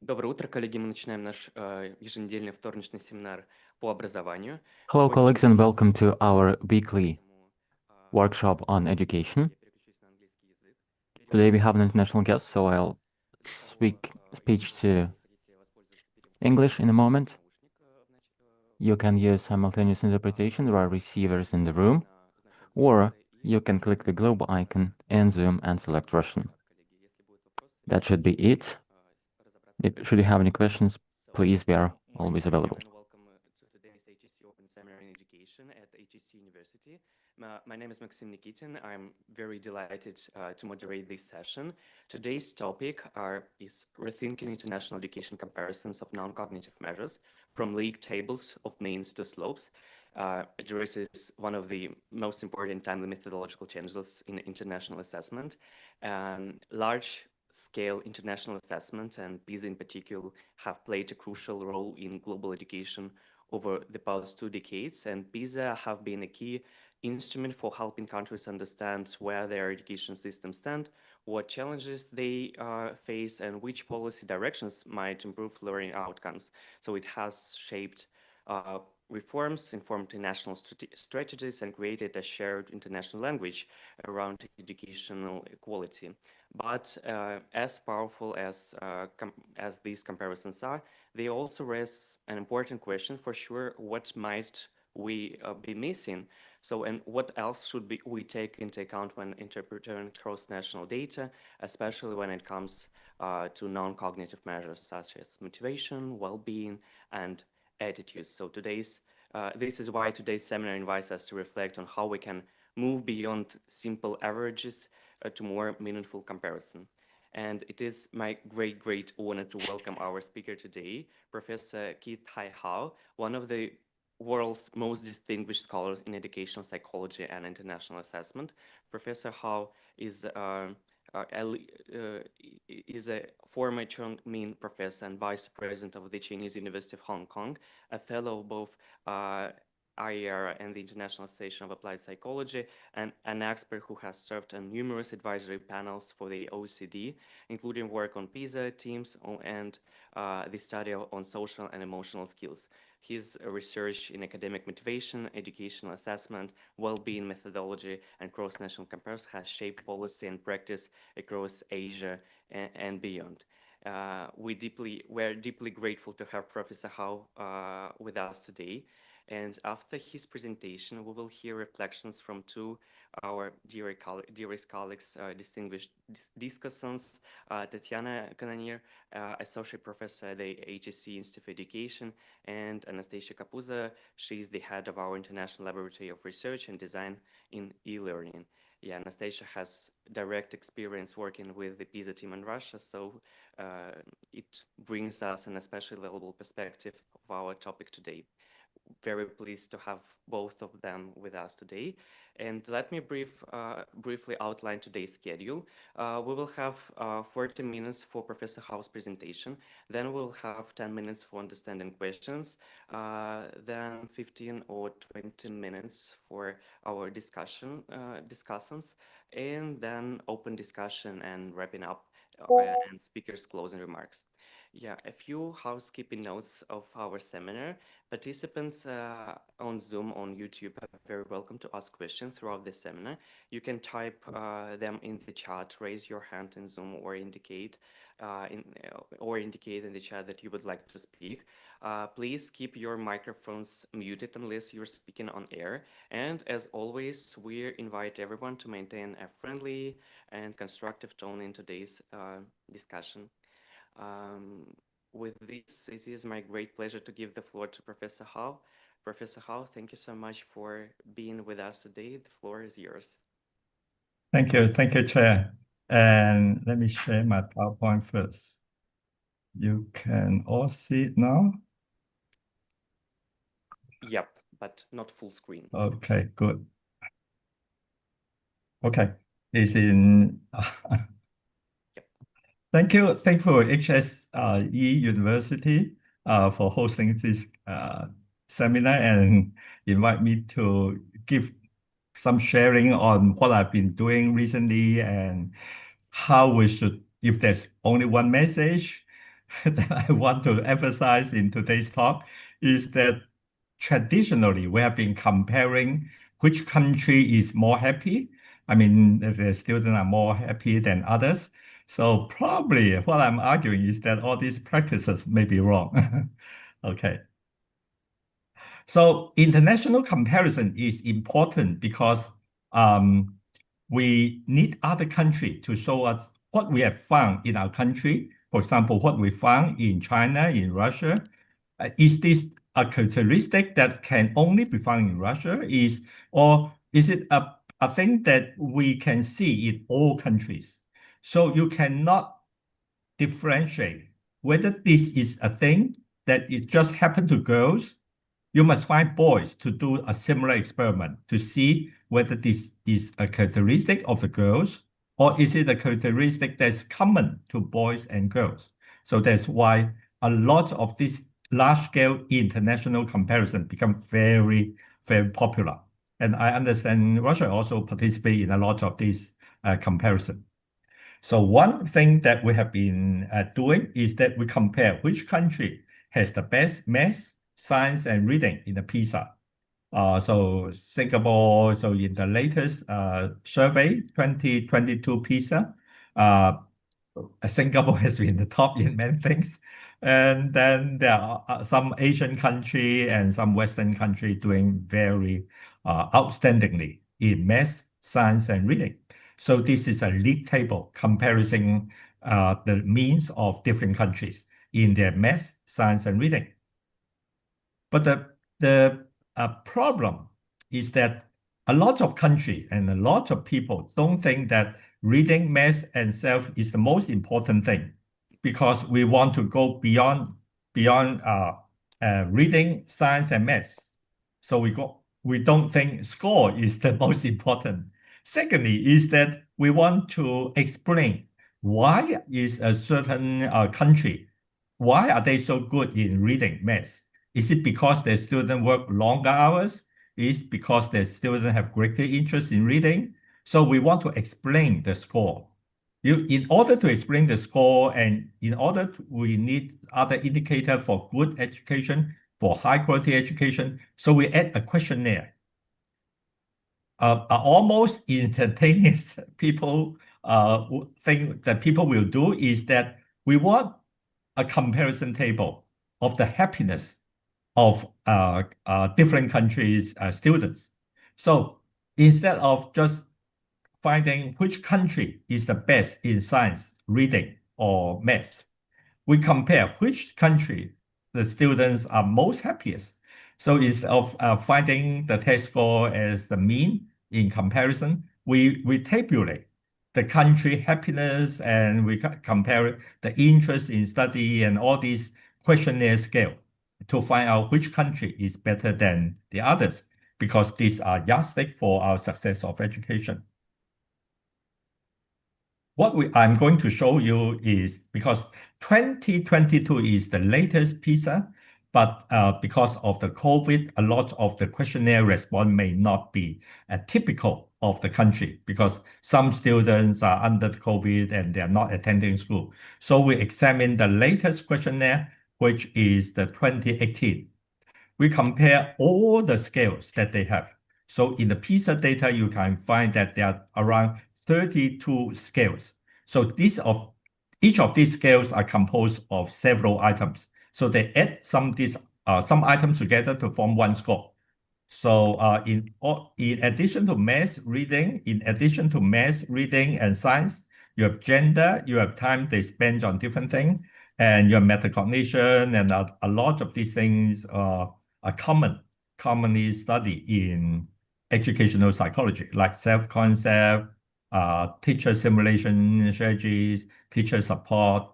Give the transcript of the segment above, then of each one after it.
Доброе утро, коллеги. Мы начинаем наш еженедельный вторничный семинар по образованию. Hello, Сегодняшний colleagues, and семинар welcome to посвящен our английскому языку, weekly поэтому workshop on давайте education. я переключусь на английский язык. Today Перевод we have an будет international guest, so I'll для того, speech если to вы хотите воспользоваться переводом, English in a moment. наушник You can use simultaneous interpretation. There are receivers in the room, or you can click the globe icon in Zoom and select Russian. That should be it. Should you have any questions, please, we are always available. And welcome to today's HEC Open Seminar in Education at HEC University. My name is Maxim Nikitin. I'm very delighted to moderate this session. Today's topic is Rethinking International Education Comparisons of Non-Cognitive Measures from League Tables of Means to Slopes. Addresses one of the most important timely methodological changes in international assessment. Large scale international assessment and PISA in particular have played a crucial role in global education over the past 2 decades, and PISA have been a key instrument for helping countries understand where their education systems stand, what challenges they face, and which policy directions might improve learning outcomes. So it has shaped reforms, informed national strategies, and created a shared international language around educational equality. But as powerful as these comparisons are, they also raise an important question for sure: what might we be missing? So, and what else should we take into account when interpreting cross-national data, especially when it comes to non-cognitive measures such as motivation, well-being, and attitudes? So this is why today's seminar invites us to reflect on how we can move beyond simple averages to more meaningful comparison. And it is my great honor to welcome our speaker today, Professor Keith Hai Hao, one of the world's most distinguished scholars in educational psychology and international assessment. Professor Hao is a former Chung Min professor and vice president of the Chinese University of Hong Kong, a fellow of both IER and the International Association of Applied Psychology, and an expert who has served on numerous advisory panels for the OECD, including work on PISA, teams, and the study on social and emotional skills. His research in academic motivation, educational assessment, well-being methodology, and cross-national comparison has shaped policy and practice across Asia and beyond. We're deeply grateful to have Professor Hao with us today. And after his presentation, we will hear reflections from two our dearest colleagues, distinguished discussants, Tatiana Kananier, Associate Professor at the HEC Institute of Education, and Anastasia Kapuza. She's the head of our International Laboratory of Research and Design in e-learning. Yeah, Anastasia has direct experience working with the PISA team in Russia, so it brings us an especially valuable perspective of our topic today. Very pleased to have both of them with us today. And let me briefly outline today's schedule. We will have 40 minutes for Professor Hao's presentation. Then we'll have 10 minutes for understanding questions. Then 15 or 20 minutes for our discussions. And then open discussion and wrapping up and speakers' closing remarks. Yeah, a few housekeeping notes of our seminar. Participants on Zoom, on YouTube, are very welcome to ask questions throughout the seminar. You can type them in the chat, raise your hand in Zoom, or indicate in the chat that you would like to speak. Please keep your microphones muted unless you're speaking on air. And as always, we invite everyone to maintain a friendly and constructive tone in today's discussion. With this, it is my great pleasure to give the floor to Professor Hao. Professor Hao, thank you so much for being with us today. The floor is yours. Thank you, Chair. And let me share my PowerPoint first. You can all see it now? Yep, but not full screen. Okay, good. Okay, it's in. Yep. Thank you for HSE University for hosting this seminar and invite me to give some sharing on what I've been doing recently and how we should, if there's only one message, that I want to emphasize in today's talk is that traditionally we have been comparing which country is more happy. I mean, the students are more happy than others. So probably what I'm arguing is that all these practices may be wrong. Okay. So international comparison is important because we need other country to show us what we have found in our country. For example, what we found in China, in Russia. Is this a characteristic that can only be found in Russia? Or is it a thing that we can see in all countries? So you cannot differentiate whether this is a thing that it just happened to girls. You must find boys to do a similar experiment to see whether this is a characteristic of the girls or is it a characteristic that's common to boys and girls. So that's why a lot of this large-scale international comparison become very, very popular. And I understand Russia also participate in a lot of this comparison. So one thing that we have been doing is that we compare which country has the best math, science, and reading in the PISA. So Singapore, so in the latest survey, 2022 PISA, Singapore has been the top in many things. And then there are some Asian country and some Western country doing very outstandingly in math, science, and reading. So this is a league table comparing the means of different countries in their math, science, and reading. But the problem is that a lot of countries and a lot of people don't think that reading, math, and self is the most important thing because we want to go beyond reading, science, and math. So we don't think score is the most important. Secondly, is that we want to explain why is a certain country, why are they so good in reading math? Is it because their students work longer hours? Is it because their students have greater interest in reading? So we want to explain the score. In order to explain the score and we need other indicator for good education, for high quality education. So we add a questionnaire. Almost instantaneous thing that people will do is that we want a comparison table of the happiness of different countries' students. So instead of just finding which country is the best in science, reading, or math, we compare which country the students are most happiest. So instead of finding the test score as the mean in comparison, we tabulate the country happiness and we compare the interest in study and all these questionnaire scale to find out which country is better than the others, because these are yardstick for our success of education. What I'm going to show you is because 2022 is the latest PISA, but because of the COVID, a lot of the questionnaire response may not be typical of the country because some students are under COVID and they're not attending school. So we examine the latest questionnaire, which is the 2018. We compare all the scales that they have. So in the PISA data, you can find that there are around 32 scales. So each of these scales are composed of several items. So they add some items together to form one score. So in addition to math, reading, and science, you have gender, you have time they spend on different things, and your metacognition, and a lot of these things are commonly studied in educational psychology, like self-concept, teacher simulation strategies, teacher support,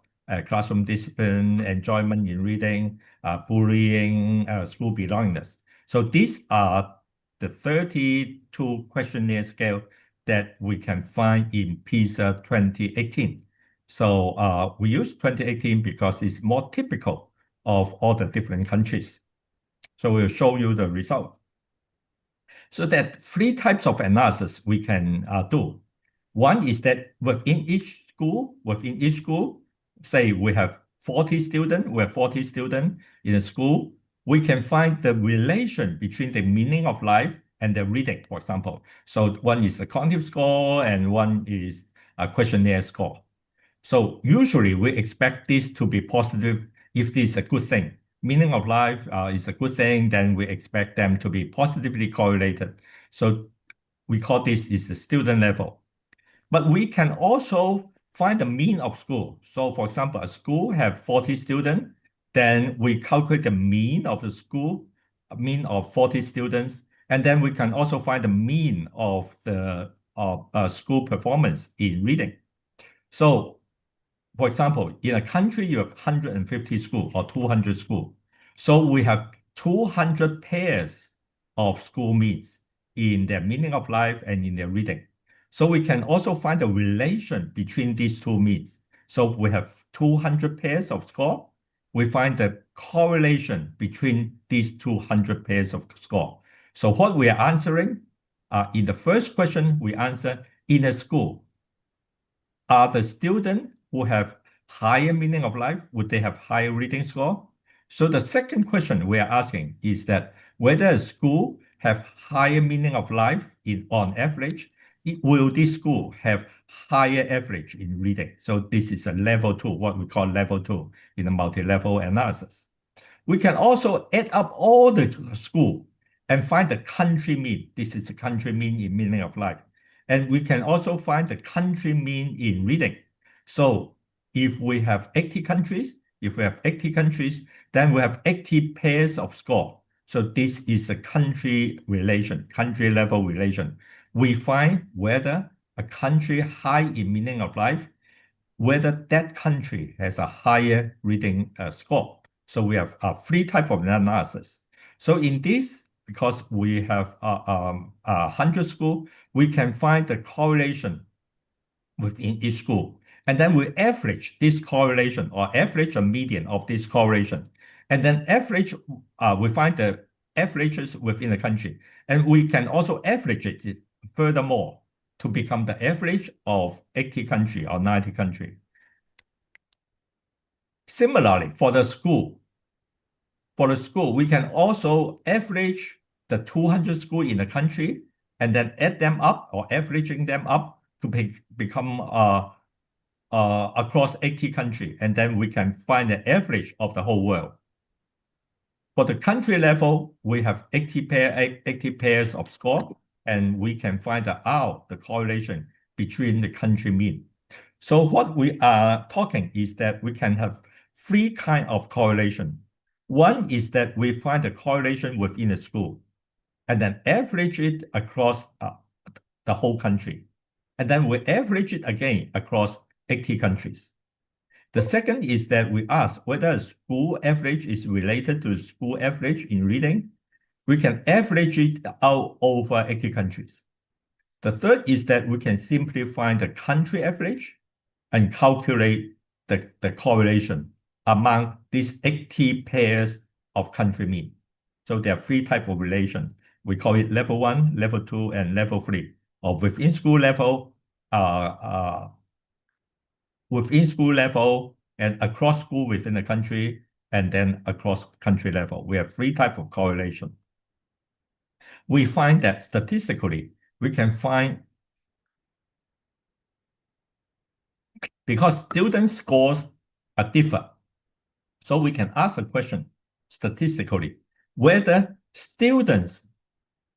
classroom discipline, enjoyment in reading, bullying, school belongingness. So these are the 32 questionnaire scale that we can find in PISA 2018. So we use 2018 because it's more typical of all the different countries. So we'll show you the result. So that three types of analysis we can one is that within each school, say we have 40 students, we have 40 students in a school, we can find the relation between the meaning of life and the reading, for example. So one is a cognitive score and one is a questionnaire score. So usually we expect this to be positive if this is a good thing. Meaning of life is a good thing, then we expect them to be positively correlated. So we call this is the student level. But we can also find the mean of school. So for example, a school have 40 students, then we calculate the mean of the school, a mean of 40 students, and then we can also find the mean of the school performance in reading. So for example, in a country, you have 150 schools or 200 schools. So we have 200 pairs of school means in their meaning of life and in their reading. So we can also find a relation between these two means. So we have 200 pairs of score. We find the correlation between these 200 pairs of score. So what we are answering, in the first question, we answer in a school, are the students who have higher meaning of life, would they have higher reading score? So the second question we are asking is that whether a school have higher meaning of life on average, will this school have higher average in reading? So this is a level 2, what we call level 2 in a multi-level analysis. We can also add up all the school and find the country mean. This is the country mean in meaning of life. And we can also find the country mean in reading. So if we have 80 countries, then we have 80 pairs of score. So this is the country relation, country level relation. We find whether a country high in meaning of life, whether that country has a higher reading score. So we have 3 types of analysis. So in this, because we have 100 schools, we can find the correlation within each school. And then we average this correlation or average a median of this correlation. And then average, we find the averages within the country. And we can also average it furthermore to become the average of 80 country or 90 country. Similarly, for the school, we can also average the 200 schools in the country and then add them up or averaging them up to become across 80 countries. And then we can find the average of the whole world. For the country level, we have 80 pairs of score, and we can find out the correlation between the country mean. So what we are talking is that we can have 3 kinds of correlation. One is that we find the correlation within a school and then average it across the whole country. And then we average it again across 80 countries. The second is that we ask whether a school average is related to school average in reading. We can average it out over 80 countries. The third is that we can simply find the country average and calculate the correlation among these 80 pairs of country mean. So there are 3 types of relation. We call it level 1, level 2, and level 3, or within school level, and across school within the country, and then across country level. We have 3 types of correlation. We find that statistically, we can find, because student scores are different, so we can ask a question statistically, whether students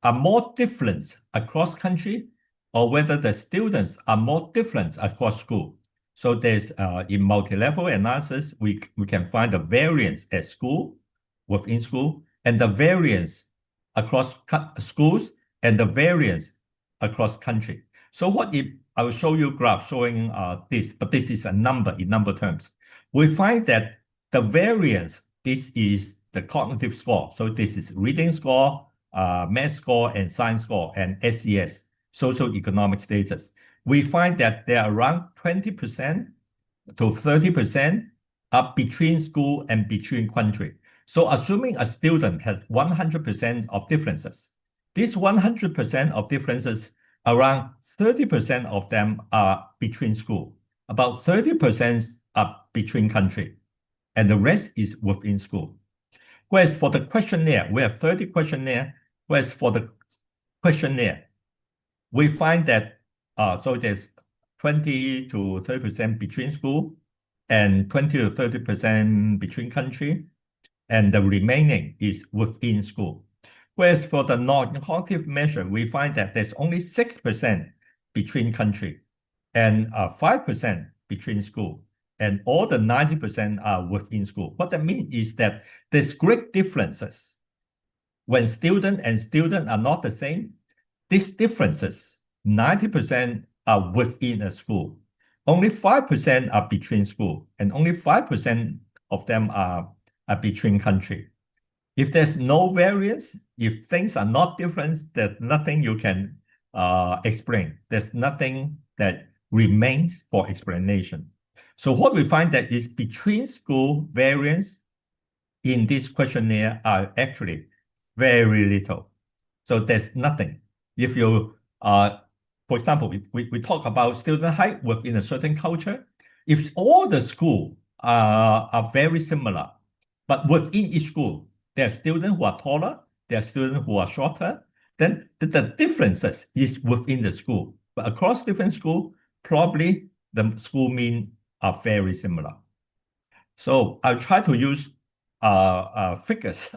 are more different across country or whether the students are more different across school. So there's in multi-level analysis, we can find the variance at school, within school, and the variance across schools, and the variance across country. So what if I will show you a graph showing this, but this is a number in number terms. We find that the variance, this is the cognitive score. So this is reading score, math score, and science score, and SES, socioeconomic status. We find that there are around 20% to 30% are between school and between country. So assuming a student has 100% of differences, this 100% of differences, around 30% of them are between school, about 30% are between country. and the rest is within school. Whereas for the questionnaire, we have 30 questionnaire, whereas for the questionnaire, we find that so there's 20 to 30% between school and 20 to 30% between country, and the remaining is within school. Whereas for the non-cognitive measure, we find that there's only 6% between country and 5% between school, and all the 90% are within school. What that means is that there's great differences. When student and student are not the same, these differences, 90% are within a school. Only 5% are between school, and only 5% of them are between country. If there's no variance, if things are not different, there's nothing you can explain. There's nothing that remains for explanation. So what we find that is between school variance in this questionnaire are actually very little. So there's nothing. If you, for example, we talk about student height within a certain culture. If all the schools are very similar, but within each school, there are students who are taller, there are students who are shorter, then the differences is within the school. But across different schools, probably the school mean are very similar. So I'll try to use figures,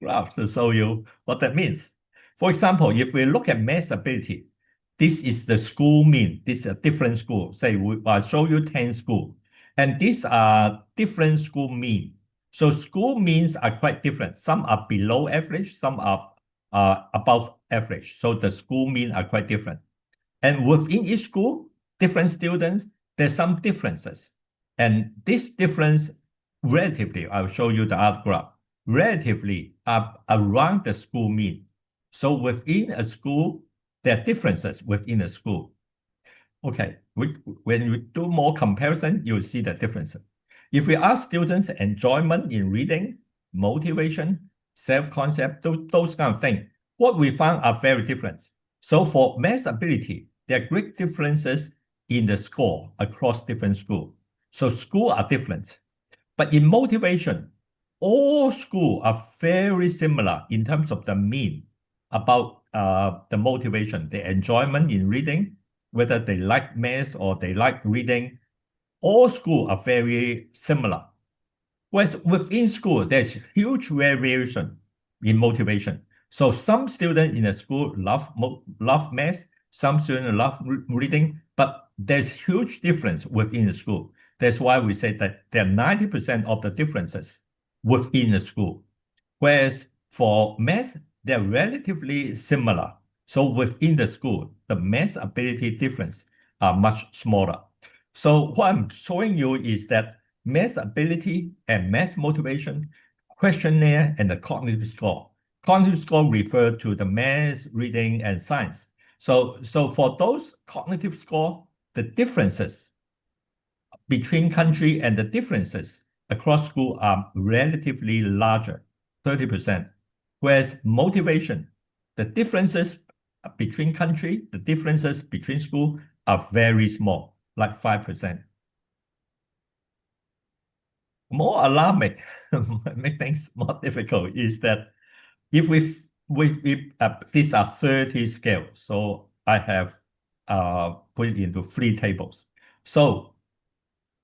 graphs to show you what that means. For example, if we look at math ability, this is the school mean. This is a different school. Say I'll show you 10 schools. And these are different school mean. So school means are quite different. Some are below average, some are above average. So the school mean are quite different. And within each school, different students, there's some differences. And this difference relatively, I'll show you the other graph, relatively are around the school mean. So within a school, there are differences within a school. Okay, when we do more comparison, you'll see the difference. If we ask students enjoyment in reading, motivation, self-concept, those kind of things, what we found are very different. So for math ability, there are great differences in the score across different schools. So schools are different. But in motivation, all schools are very similar in terms of the mean about the motivation, the enjoyment in reading, whether they like math or they like reading. All schools are very similar. Whereas within school, there's huge variation in motivation. So some students in the school love math, some students love reading, but there's huge difference within the school. That's why we say that there are 90% of the differences within the school. Whereas for math, they're relatively similar. So within the school, the math ability difference are much smaller. So what I'm showing you is that math ability and math motivation, questionnaire, and the cognitive score. Cognitive score refer to the math, reading, and science. So for those cognitive score, the differences between country and the differences across school are relatively larger, 30%. Whereas motivation, the differences between country, the differences between school are very small, like 5%. More alarming, make things more difficult, is that if these are 30 scales, so I have put it into 3 tables. So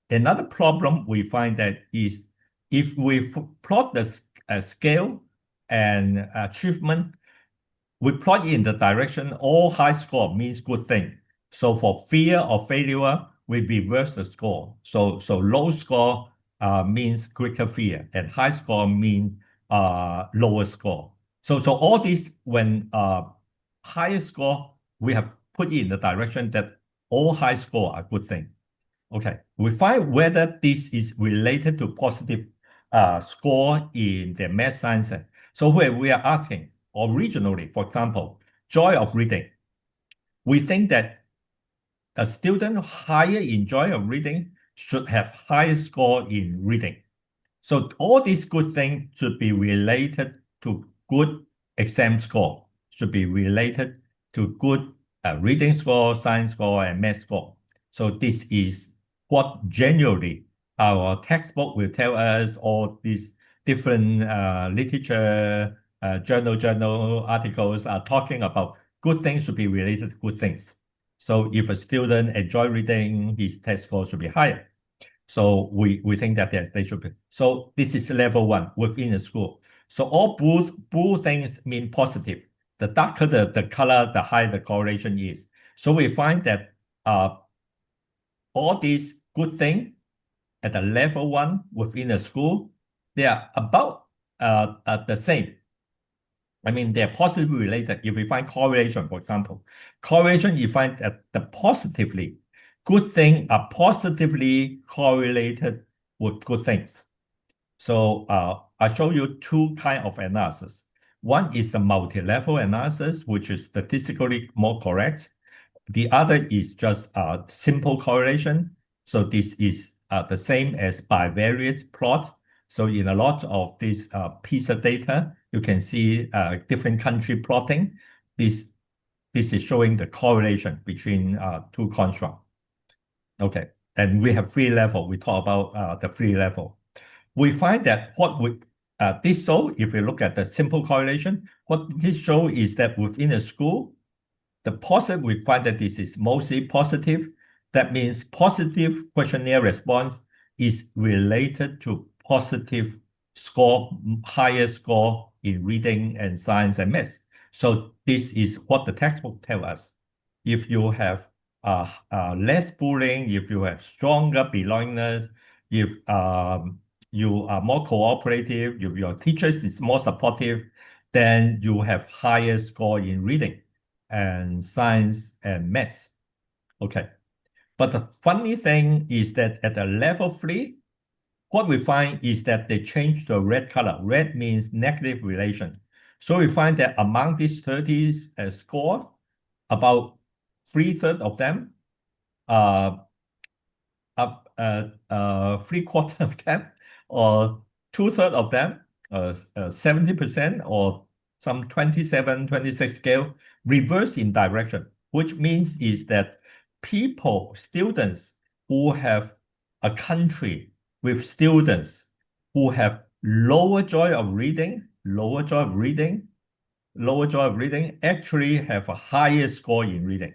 another problem we find that is if we plot the scale and achievement, we plot in the direction all high score means good thing. So for fear of failure, we reverse the score. So low score means greater fear, and high score means lower score. So all these, when higher score, we have put in the direction that all high score are good thing. Okay, we find whether this is related to positive score in the math science. So where we are asking, originally, for example, joy of reading, we think that a student higher in joy of reading should have higher score in reading. So all these good things should be related to good exam score, should be related to good reading score, science score, and math score. So this is what generally our textbook will tell us all these different literature, journal articles are talking about good things should be related to good things. So if a student enjoy reading, his test score should be higher. So we think that they should be. So this is level 1 within the school. So all blue things mean positive. The darker the color, the higher the correlation is. So we find that all these good things at the level 1 within the school, they are about the same. I mean, they're positively related. If we find correlation, for example, correlation, you find that the positively good things are positively correlated with good things. So I show you two kinds of analysis. One is the multi-level analysis, which is statistically more correct. The other is just a simple correlation. So this is the same as bivariate plot. So in a lot of this PISA data, you can see different country plotting. This is showing the correlation between two constructs. Okay, and we have 3 levels. We talk about the 3 levels. We find that what would this show, if we look at the simple correlation, what this show is that within a school, the positive, we find that this is mostly positive. That means positive questionnaire response is related to positive score, higher score in reading and science and math. So this is what the textbook tells us. If you have less bullying, if you have stronger belongingness, if you are more cooperative, if your teachers is more supportive, then you have higher score in reading and science and maths. Okay. But the funny thing is that at the level 3, what we find is that they change the red color. Red means negative relation. So we find that among these 30 score, about 3/3 of them, 3/4 of them, or 2/3 of them, 70% or some 27, 26 scale, reverse in direction, which means is that students who have a country with students who have lower joy of reading, actually have a higher score in reading.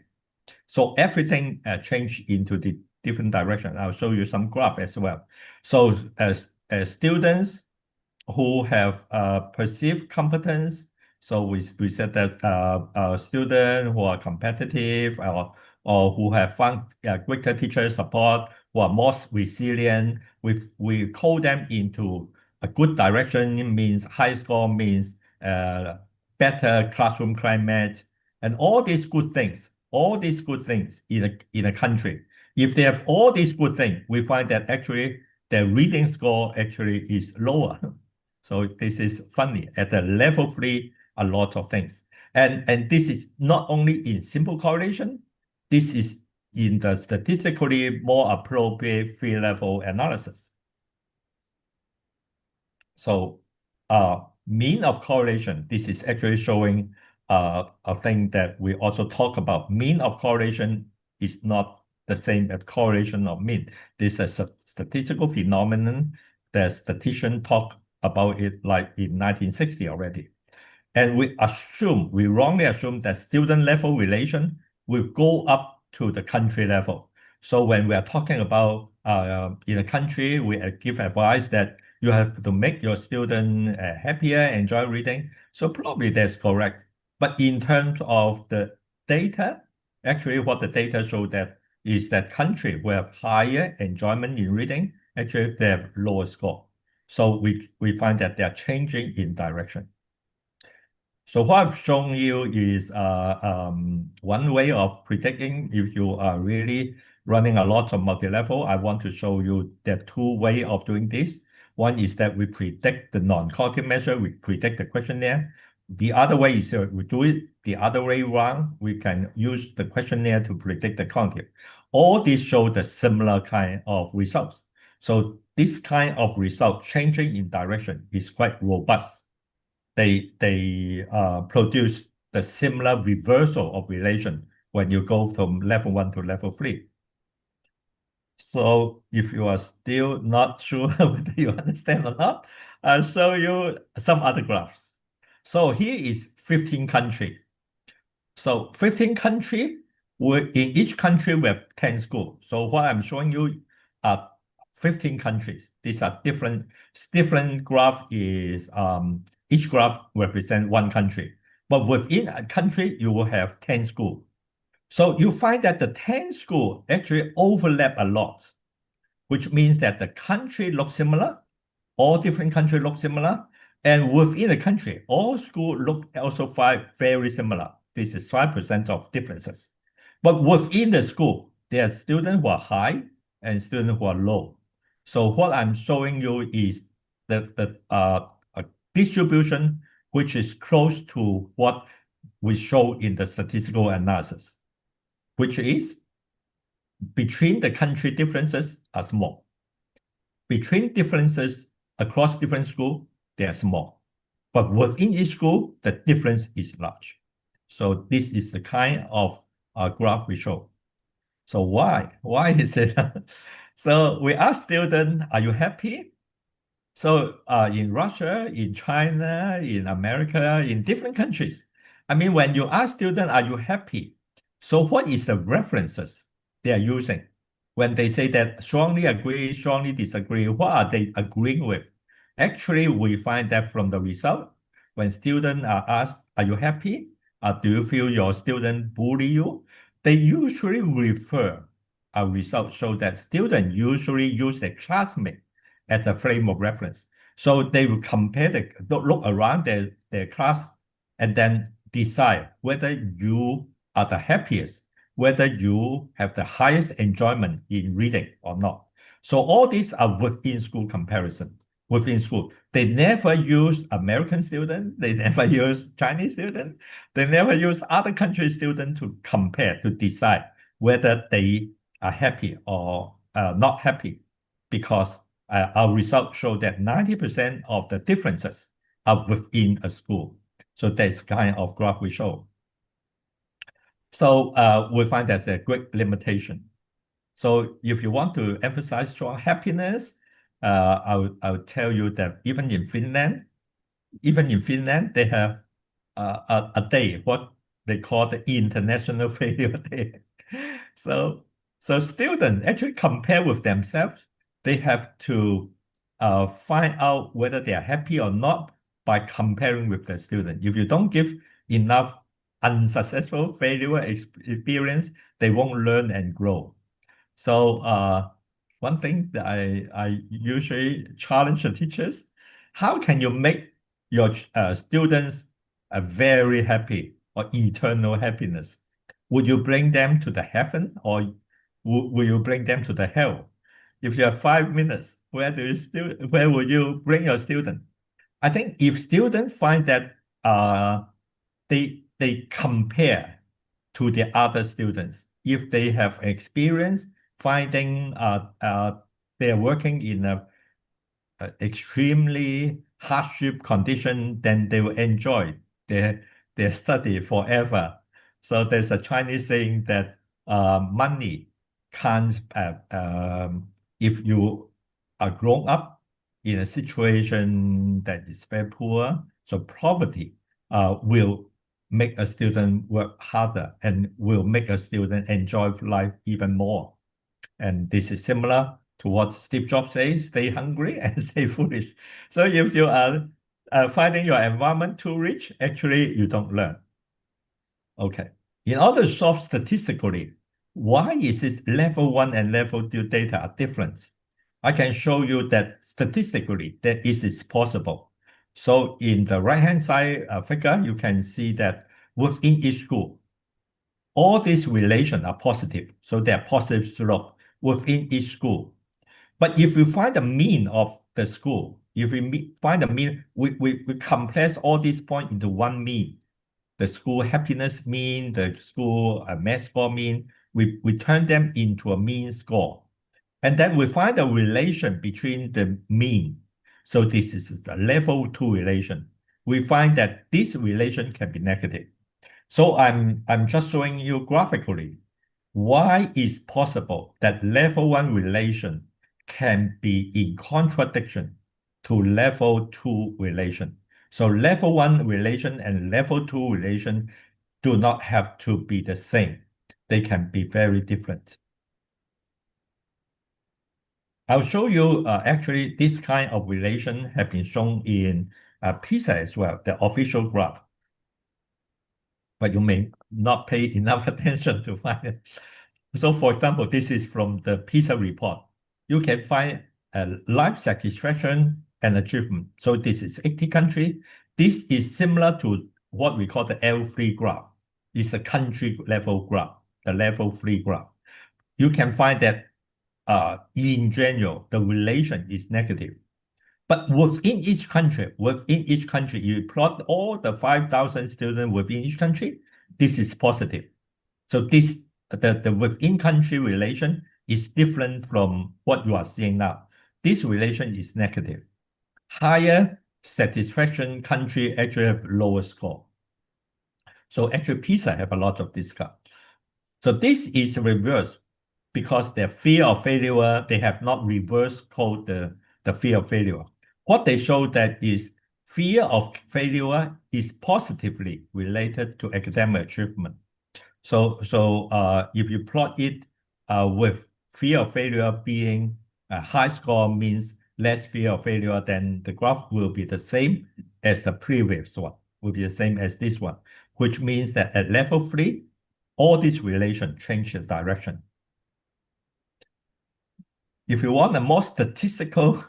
So everything changed into the different direction. I'll show you some graph as well. So as students who have perceived competence, so we said that students who are competitive or who have found greater teacher support, who are more resilient, we call them into a good direction. Means high score means better classroom climate, and all these good things in a country. If they have all these good things, we find that actually their reading score actually is lower. So this is funny. At the level 3, a lot of things. And this is not only in simple correlation, this is in the statistically more appropriate 3-level analysis. So mean of correlation, this is actually showing a thing that we also talk about. Mean of correlation is not the same as correlation of mean. This is a statistical phenomenon that statisticians talk about it like in 1960 already. And we wrongly assume that student level relation will go up to the country level. So when we are talking about in a country, we give advice that you have to make your student happier, enjoy reading. So probably that's correct. But in terms of the data, actually what the data show that is that country who have higher enjoyment in reading, actually they have lower score. So we find that they are changing in direction. So what I've shown you is one way of predicting if you are really running a lot of multi-level. I want to show you there are 2 ways of doing this. One is that we predict the non-cognitive measure, we predict the questionnaire. The other way is we do it the other way around. We can use the questionnaire to predict the cognitive. All these show the similar kind of results. So this kind of result changing in direction is quite robust. They produce the similar reversal of relation when you go from level 1 to level 3. So if you are still not sure whether you understand or not, I'll show you some other graphs. So here is 15 countries. So 15 countries, in each country we have 10 schools. So what I'm showing you are 15 countries. These are different graph is each graph represent one country. But within a country, you will have 10 schools. So you find that the 10 schools actually overlap a lot, which means that the country looks similar, all different countries look similar, and within the country, all schools look also very similar. This is 5% of differences. But within the school, there are students who are high and students who are low. So what I'm showing you is the distribution which is close to what we show in the statistical analysis, which is between the country differences are small. Between differences across different schools, they are small. But within each school, the difference is large. So this is the kind of graph we show. So why? Why is it? So we ask students, are you happy? So in Russia, in China, in America, in different countries, I mean, when you ask students, are you happy? So what is the references they are using? When they say that strongly agree, strongly disagree, what are they agreeing with? Actually, we find that from the result, when students are asked, are you happy? Do you feel your student bully you? They usually refer, our results show that students usually use their classmate as a frame of reference. So they will compare look around their class and then decide whether you are the happiest, whether you have the highest enjoyment in reading or not. So all these are within school comparison. Within school, they never use American students, they never use Chinese students, they never use other country students to compare, to decide whether they are happy or not happy, because our results show that 90% of the differences are within a school. So that's kind of graph we show. So we find that's a great limitation. So if you want to emphasize strong happiness, I'll tell you that even in Finland, they have a day, what they call the International Failure Day. So students actually compare with themselves. They have to find out whether they are happy or not by comparing with the student. If you don't give enough unsuccessful failure experience, they won't learn and grow. So one thing that I usually challenge the teachers, how can you make your students very happy or eternal happiness? Would you bring them to the heaven, or will you bring them to the hell? If you have 5 minutes, where would you bring your student? I think if students find that they compare to the other students, if they have experience finding they're working in a extremely hardship condition, then they will enjoy their study forever. So there's a Chinese saying that money can't, if you are grown up in a situation that is very poor, so poverty will make a student work harder and will make a student enjoy life even more. And this is similar to what Steve Jobs says, stay hungry and stay foolish. So if you are finding your environment too rich, actually you don't learn. Okay. In order to solve statistically, why is it level 1 and level 2 data are different? I can show you that statistically that this is possible. So in the right-hand side figure, you can see that within each school, all these relations are positive. So they are positive slope within each school. But if we find the mean of the school, if we find the mean, we compress all these points into one mean. The school happiness mean, the school math score mean, we turn them into a mean score. And then we find a relation between the mean. So this is the level 2 relation. We find that this relation can be negative. So I'm just showing you graphically. why is possible that level 1 relation can be in contradiction to level 2 relation. So level 1 relation and level 2 relation do not have to be the same. They can be very different. I'll show you actually this kind of relation have been shown in PISA as well, the official graph. But you may not pay enough attention to find it. So for example, this is from the PISA report. You can find life satisfaction and achievement. So this is 80 countries. This is similar to what we call the L3 graph. It's a country level graph, the level 3 graph. You can find that in general, the relation is negative. But within each country, you plot all the 5,000 students within each country, this is positive. So this the within country relation is different from what you are seeing now. This relation is negative. Higher satisfaction country actually have lower score. So actually PISA have a lot of this kind. So this is reverse because their fear of failure, they have not reverse code the fear of failure. What they show that is fear of failure is positively related to academic achievement. So if you plot it with fear of failure being a high score means less fear of failure, then the graph will be the same as the previous one, will be the same as this one, which means that at level 3, all these relations change the direction. If you want a more statistical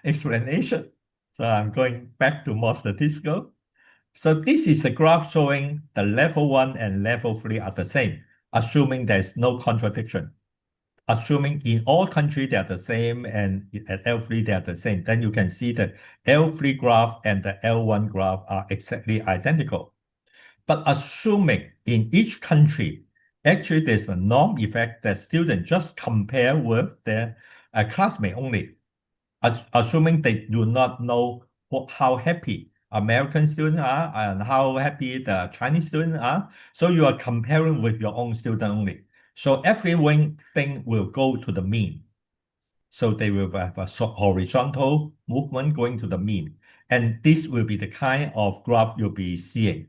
explanation, so I'm going back to more statistical. So this is a graph showing the level 1 and level 3 are the same, assuming there's no contradiction. Assuming in all countries they are the same and at L3 they are the same, then you can see that L3 graph and the L1 graph are exactly identical. But assuming in each country, actually there's a norm effect that students just compare with their classmate only, assuming they do not know how happy American students are and how happy the Chinese students are. So you are comparing with your own student only. So everything will go to the mean. So they will have a horizontal movement going to the mean. And this will be the kind of graph you'll be seeing.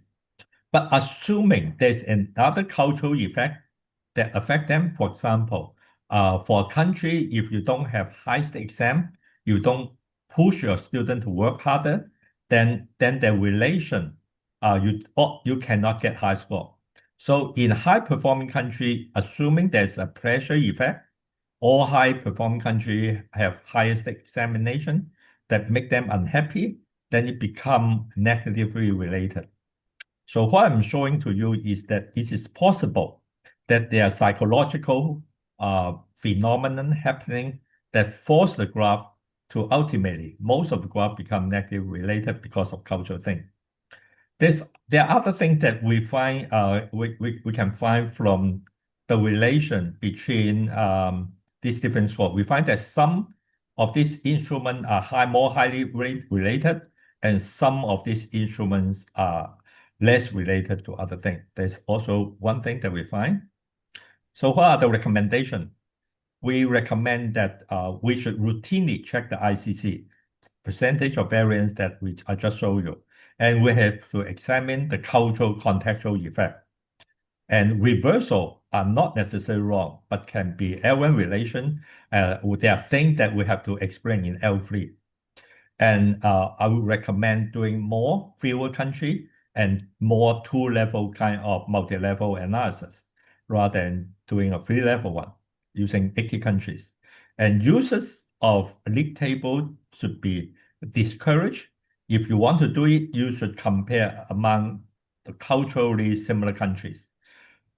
But assuming there's another cultural effect that affect them, for example, for a country, if you don't have high-stake exam, you don't push your student to work harder, then the relation, you cannot get high score. So in high-performing country, assuming there's a pressure effect, all high-performing country have highest examination that make them unhappy, then it become negatively related. So what I'm showing to you is that it is possible that there are psychological phenomenon happening that force the graph to ultimately, most of the graph become negative related because of cultural thing. There are other things that we find, we can find from the relation between these different scores. We find that some of these instruments are more highly related, and some of these instruments are less related to other things. There's also one thing that we find. So what are the recommendations? We recommend that we should routinely check the ICC, percentage of variance that I just showed you. And we have to examine the cultural contextual effect. And reversal are not necessarily wrong, but can be L1 relation. There are things that we have to explain in L3. And I would recommend doing fewer country and more 2-level kind of multi-level analysis rather than doing a 3-level one using 80 countries. And users of league table should be discouraged. If you want to do it, you should compare among the culturally similar countries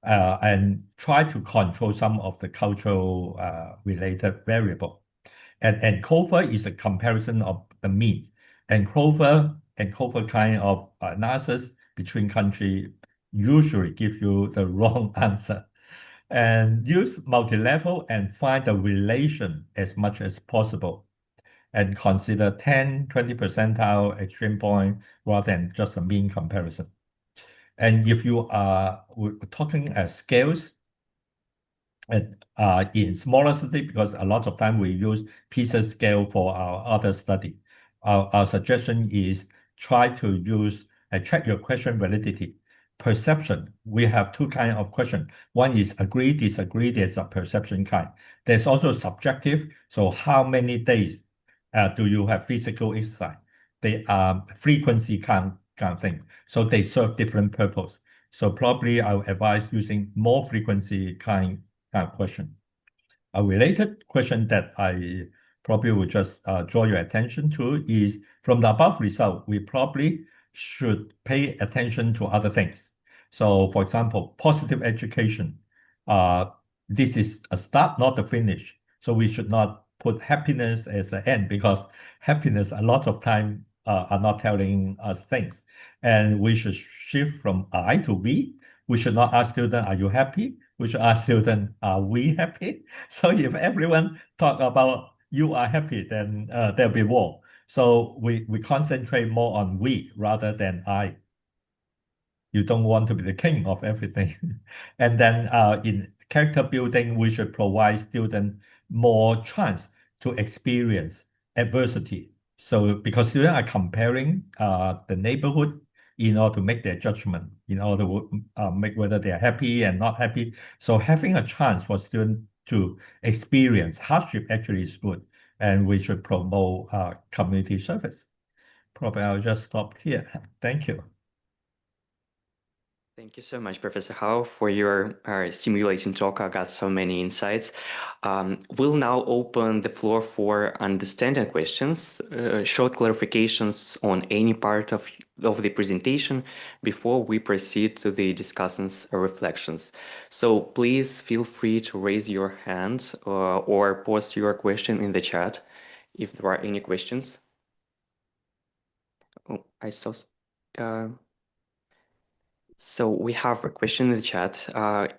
and try to control some of the cultural related variable. And COFA is a comparison of the mean. And COFA kind of analysis between countries usually give you the wrong answer. And use multi-level and find the relation as much as possible. And consider 10, 20 percentile extreme point rather than just a mean comparison. And if you are talking scales, in smaller city, because a lot of time we use PISA scale for our other study. Our suggestion is try to use check your question validity. Perception, we have two kinds of question. One is agree, disagree, there's a perception kind. There's also subjective, so how many days do you have physical exercise? They are frequency kind of thing. So they serve different purpose. So probably I would advise using more frequency kind question. A related question that I probably would just draw your attention to is from the above result, we probably should pay attention to other things. So for example, positive education. Uh, this is a start, not a finish. So we should not put happiness as the end, because happiness a lot of time are not telling us things. And we should shift from I to we. We should not ask students, are you happy? We should ask students, are we happy? So if everyone talk about you are happy, then there'll be war. So we concentrate more on we rather than I. You don't want to be the king of everything. And then in character building, we should provide students more chance to experience adversity. So because students are comparing the neighborhood in order to make their judgment, in order to make whether they are happy and not happy. So having a chance for students to experience hardship actually is good. And we should promote community service. Probably I'll just stop here. Thank you. Thank you so much, Professor Hao, for your stimulating talk. I got so many insights. We'll now open the floor for understanding questions, short clarifications on any part of the presentation before we proceed to the discussants or reflections. So please feel free to raise your hand or post your question in the chat if there are any questions. Oh, I saw... So we have a question in the chat.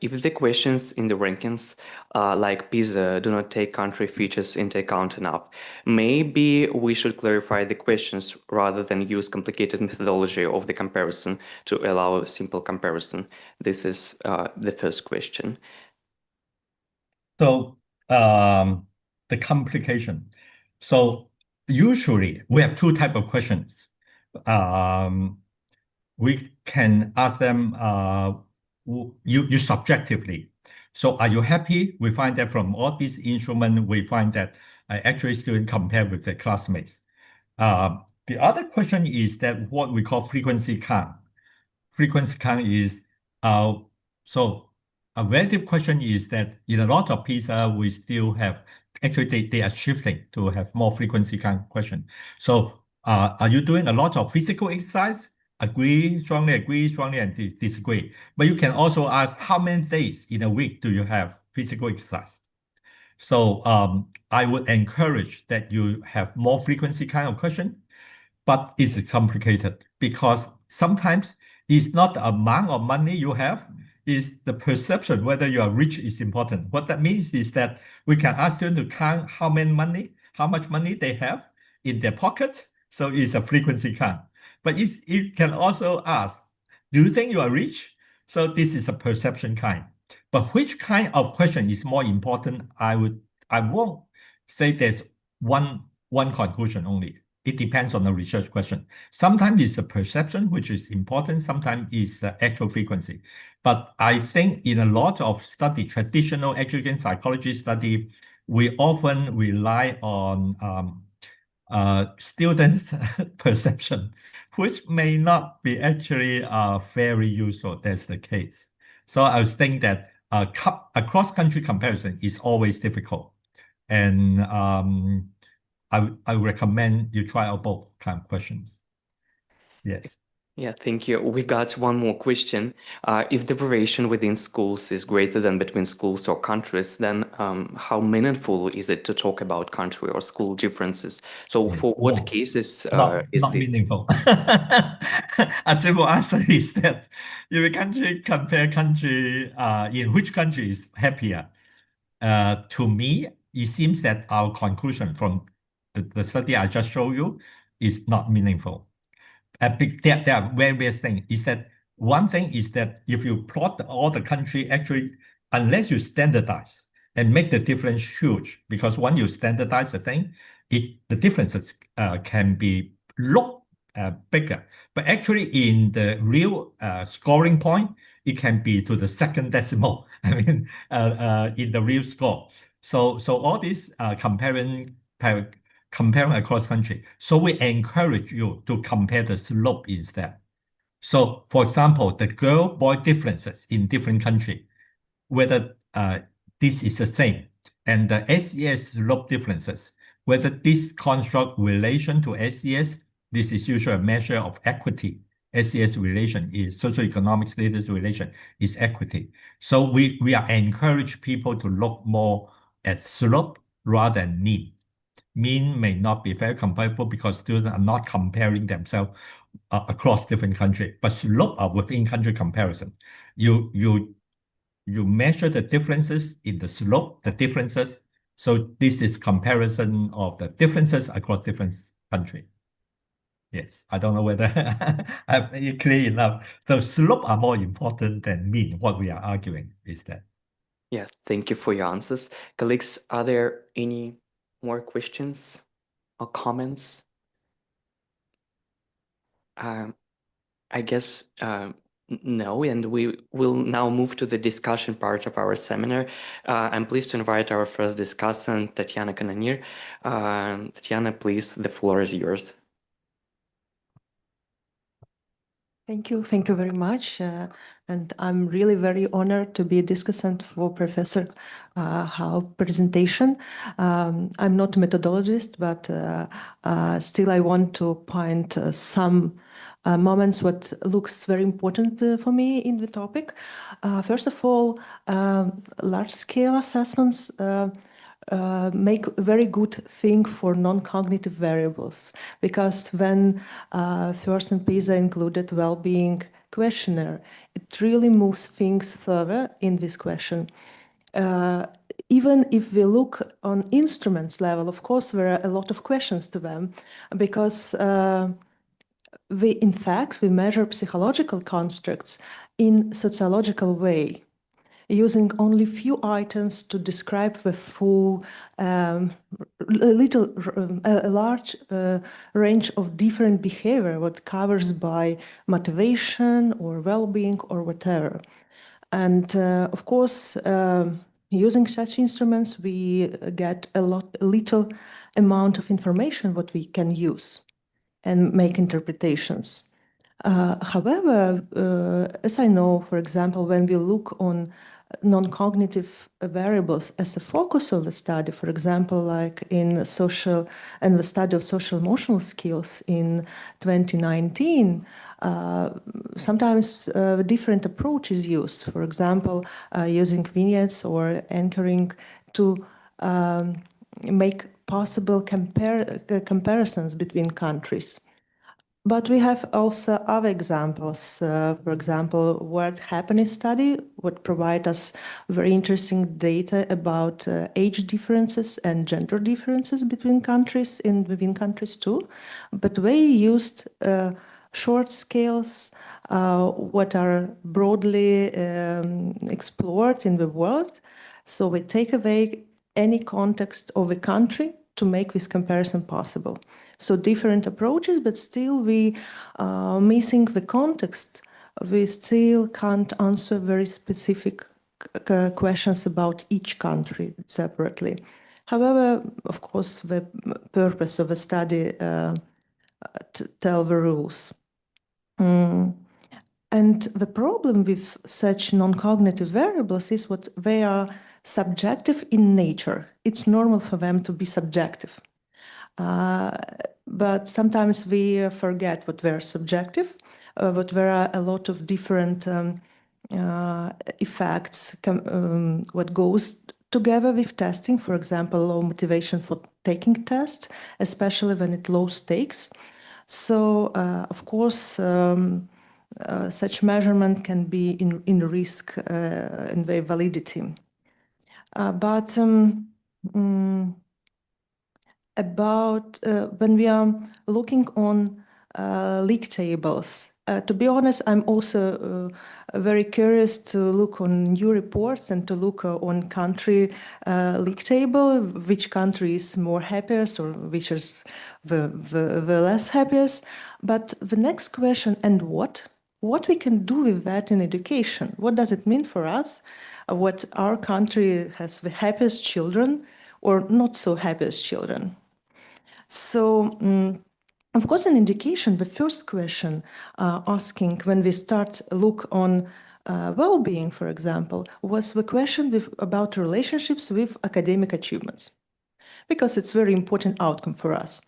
If the questions in the rankings, like PISA, do not take country features into account enough, maybe we should clarify the questions rather than use complicated methodology of the comparison to allow a simple comparison. This is the first question. So the complication. So usually we have two types of questions. We can ask them you subjectively. So are you happy? We find that from all these instruments, we find that actually students compare with their classmates. The other question is that what we call frequency count. Frequency count is so a relative question is that in a lot of PISA, we still have, actually they are shifting to have more frequency count question. So are you doing a lot of physical exercise? Agree, strongly and disagree. But you can also ask how many days in a week do you have physical exercise? So I would encourage that you have more frequency kind of question, but it's complicated because sometimes it's not the amount of money you have, it's the perception whether you are rich is important. What that means is that we can ask them to count how much money they have in their pockets. So it's a frequency count. But you can also ask, do you think you are rich? So this is a perception kind. But which kind of question is more important? I won't say there's one conclusion only. It depends on the research question. Sometimes it's the perception, which is important. Sometimes it's the actual frequency. But I think in a lot of study, traditional education psychology study, we often rely on students' perception, which may not be actually very useful. That's the case. So I think that a cross-country comparison is always difficult. And I recommend you try out both kind of questions. Yes. Yeah, thank you. We've got one more question. If the variation within schools is greater than between schools or countries, then how meaningful is it to talk about country or school differences? So for what cases is not this? meaningful? A simple answer is that if a country compare country, in which country is happier? To me, it seems that our conclusion from the study I just showed you is not meaningful. There are various things. Is that one thing is that if you plot all the country, actually unless you standardize and make the difference huge, because when you standardize the thing, the differences can be look bigger. But actually, in the real scoring point, it can be to the second decimal. I mean, in the real score. So all this comparing across country. So we encourage you to compare the slope instead. So, for example, the girl-boy differences in different country, whether this is the same, and the SES slope differences, whether this construct relation to SES, this is usually a measure of equity. SES relation is socioeconomic status relation is equity. So we are encourage people to look more at slope rather than mean. Mean may not be very comparable because students are not comparing themselves across different countries, but slope are within country comparison. You measure the differences in the slope, the differences. So this is comparison of the differences across different countries. Yes, I don't know whether I've made it clear enough. So slope are more important than mean. What we are arguing is that. Yeah, thank you for your answers. Colleagues, are there any more questions or comments? I guess no, and we will now move to the discussion part of our seminar. I'm pleased to invite our first discussant, Tatiana Kananir. Tatiana, please, the floor is yours. Thank you very much. And I'm really very honored to be a discussant for Professor Hao presentation. I'm not a methodologist, but still I want to point some moments what looks very important for me in the topic. First of all, large-scale assessments make a very good thing for non-cognitive variables, because when first in PISA included well-being questionnaire, it really moves things further in this question. Even if we look on instruments level, of course, there are a lot of questions to them, because in fact, we measure psychological constructs in sociological way, using only few items to describe the full, a large range of different behavior, what covers by motivation or well-being or whatever. And of course, using such instruments, we get a little amount of information what we can use and make interpretations. However, as I know, for example, when we look on non-cognitive variables as a focus of the study, for example, like in the study of social emotional skills in 2019, sometimes a different approach is used. For example, using vignettes or anchoring to make possible comparisons between countries. But we have also other examples. For example, World Happiness Study would provide us very interesting data about age differences and gender differences between countries and within countries too. But they used short scales, what are broadly explored in the world. So we take away any context of a country to make this comparison possible. So different approaches, but still we missing the context. We still can't answer very specific questions about each country separately. However, of course, the purpose of a study tell the rules. And the problem with such non-cognitive variables is what they are subjective in nature. It's normal for them to be subjective. But sometimes we forget what they're subjective, but there are a lot of different effects what goes together with testing. For example, low motivation for taking tests, especially when it's low stakes. So, of course, such measurement can be in risk in their validity. But about when we are looking on league tables. To be honest, I'm also very curious to look on new reports and to look on country league table, which country is more happiest or which is the less happiest. But the next question, and what we can do with that in education? What does it mean for us? What our country has the happiest children or not so happiest children? So, of course, in education, the first question asking when we start look on well-being, for example, was the question about relationships with academic achievements, because it's very important outcome for us.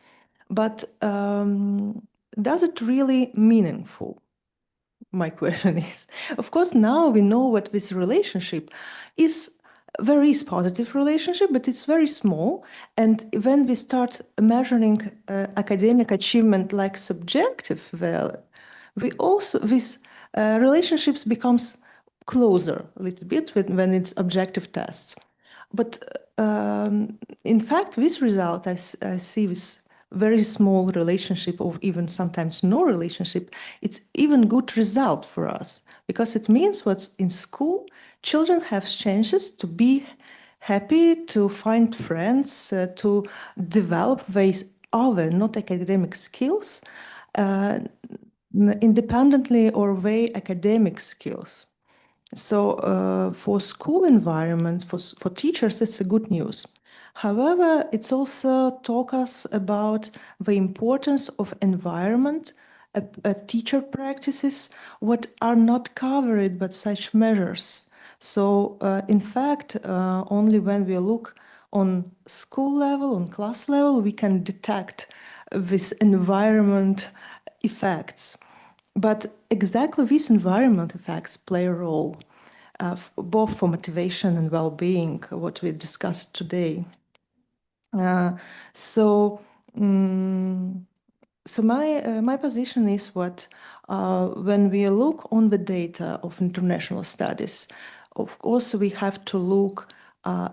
But does it really meaningful? My question is, of course, now we know what this relationship is. There is positive relationship, but it's very small. And when we start measuring academic achievement like subjective value, we also this relationships becomes closer a little bit when it's objective tests. But in fact, this result I see this very small relationship or even sometimes no relationship, it's even good result for us because it means what's in school, children have chances to be happy, to find friends, to develop these other not academic skills independently or way academic skills. So for school environment, for teachers, it's a good news. However, it's also talk us about the importance of environment, teacher practices, what are not covered by such measures. So in fact, only when we look on school level, on class level, we can detect this environment effects. But exactly these environment effects play a role, both for motivation and well-being, what we discussed today. So my position is what when we look on the data of international studies, of course we have to look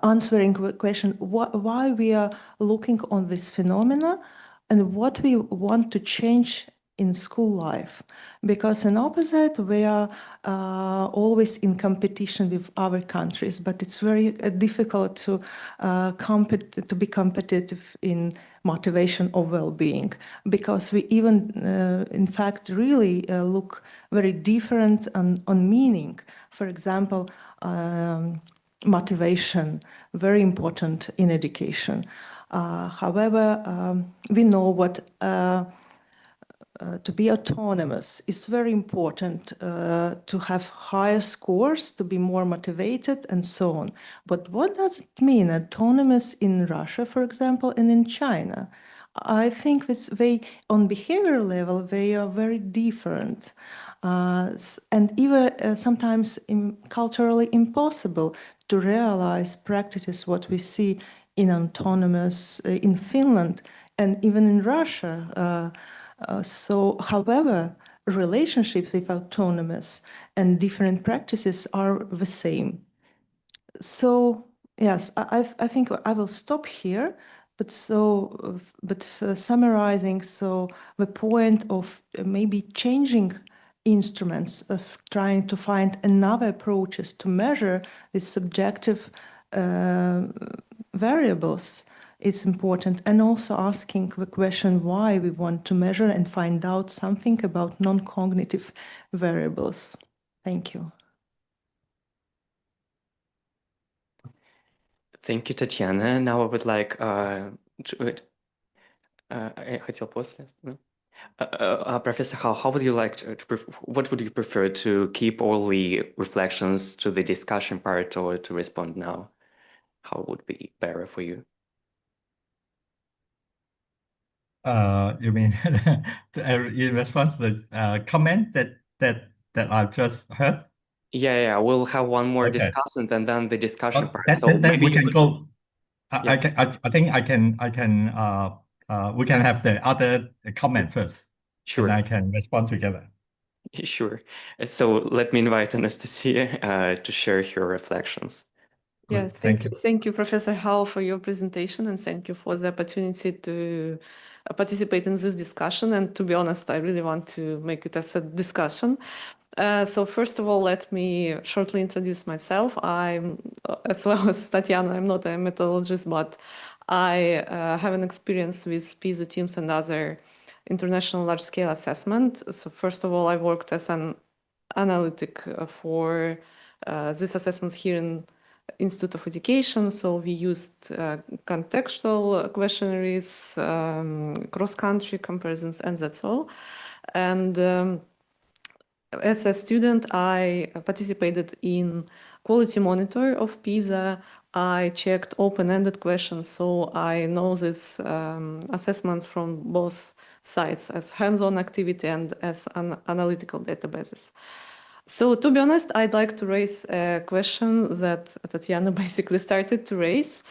answering the question why we are looking on this phenomena and what we want to change in school life, because in opposite we are always in competition with other countries, but it's very difficult to be competitive in motivation or well-being, because we even in fact really look very different on meaning. For example, motivation, very important in education. However, we know what to be autonomous is very important, to have higher scores, to be more motivated, and so on. But what does it mean, autonomous in Russia, for example, and in China? I think on behavior level, they are very different. And even sometimes culturally impossible to realize practices what we see in autonomous in Finland and even in Russia. However, relationships with autonomous and different practices are the same. So yes, I think I will stop here. But summarizing, so the point of maybe changing instruments, of trying to find another approaches to measure the subjective variables, it's important, and also asking the question why we want to measure and find out something about non-cognitive variables. Thank you. Thank you, Tatiana. Now I would like я хотел после, no? Professor, how would you like what would you prefer, to keep all the reflections to the discussion part or to respond now? How would be better for you? You mean in response to the comment that I've just heard? Yeah, we'll have one more Okay. discussant and then the discussion part. Then, So then maybe we can go. Yeah. I think I can we can have the other comment first. Sure. And I can respond together. Sure. So let me invite Anastasia to share her reflections. Yes, thank you. Thank you, Professor Howe, for your presentation, and thank you for the opportunity to participate in this discussion. And to be honest, I really want to make it as a discussion. So first of all, let me shortly introduce myself. I'm, as well as Tatiana, I'm not a methodologist, but I have an experience with PISA teams and other international large-scale assessment. So first of all, I worked as an analytic for these assessments here in Institute of Education. So we used contextual questionnaires, cross-country comparisons, and that's all. And as a student, I participated in quality monitor of PISA. I checked open-ended questions, so I know these assessments from both sides as hands-on activity and as an analytical databases. So to be honest, I'd like to raise a question that Tatiana basically started to raise.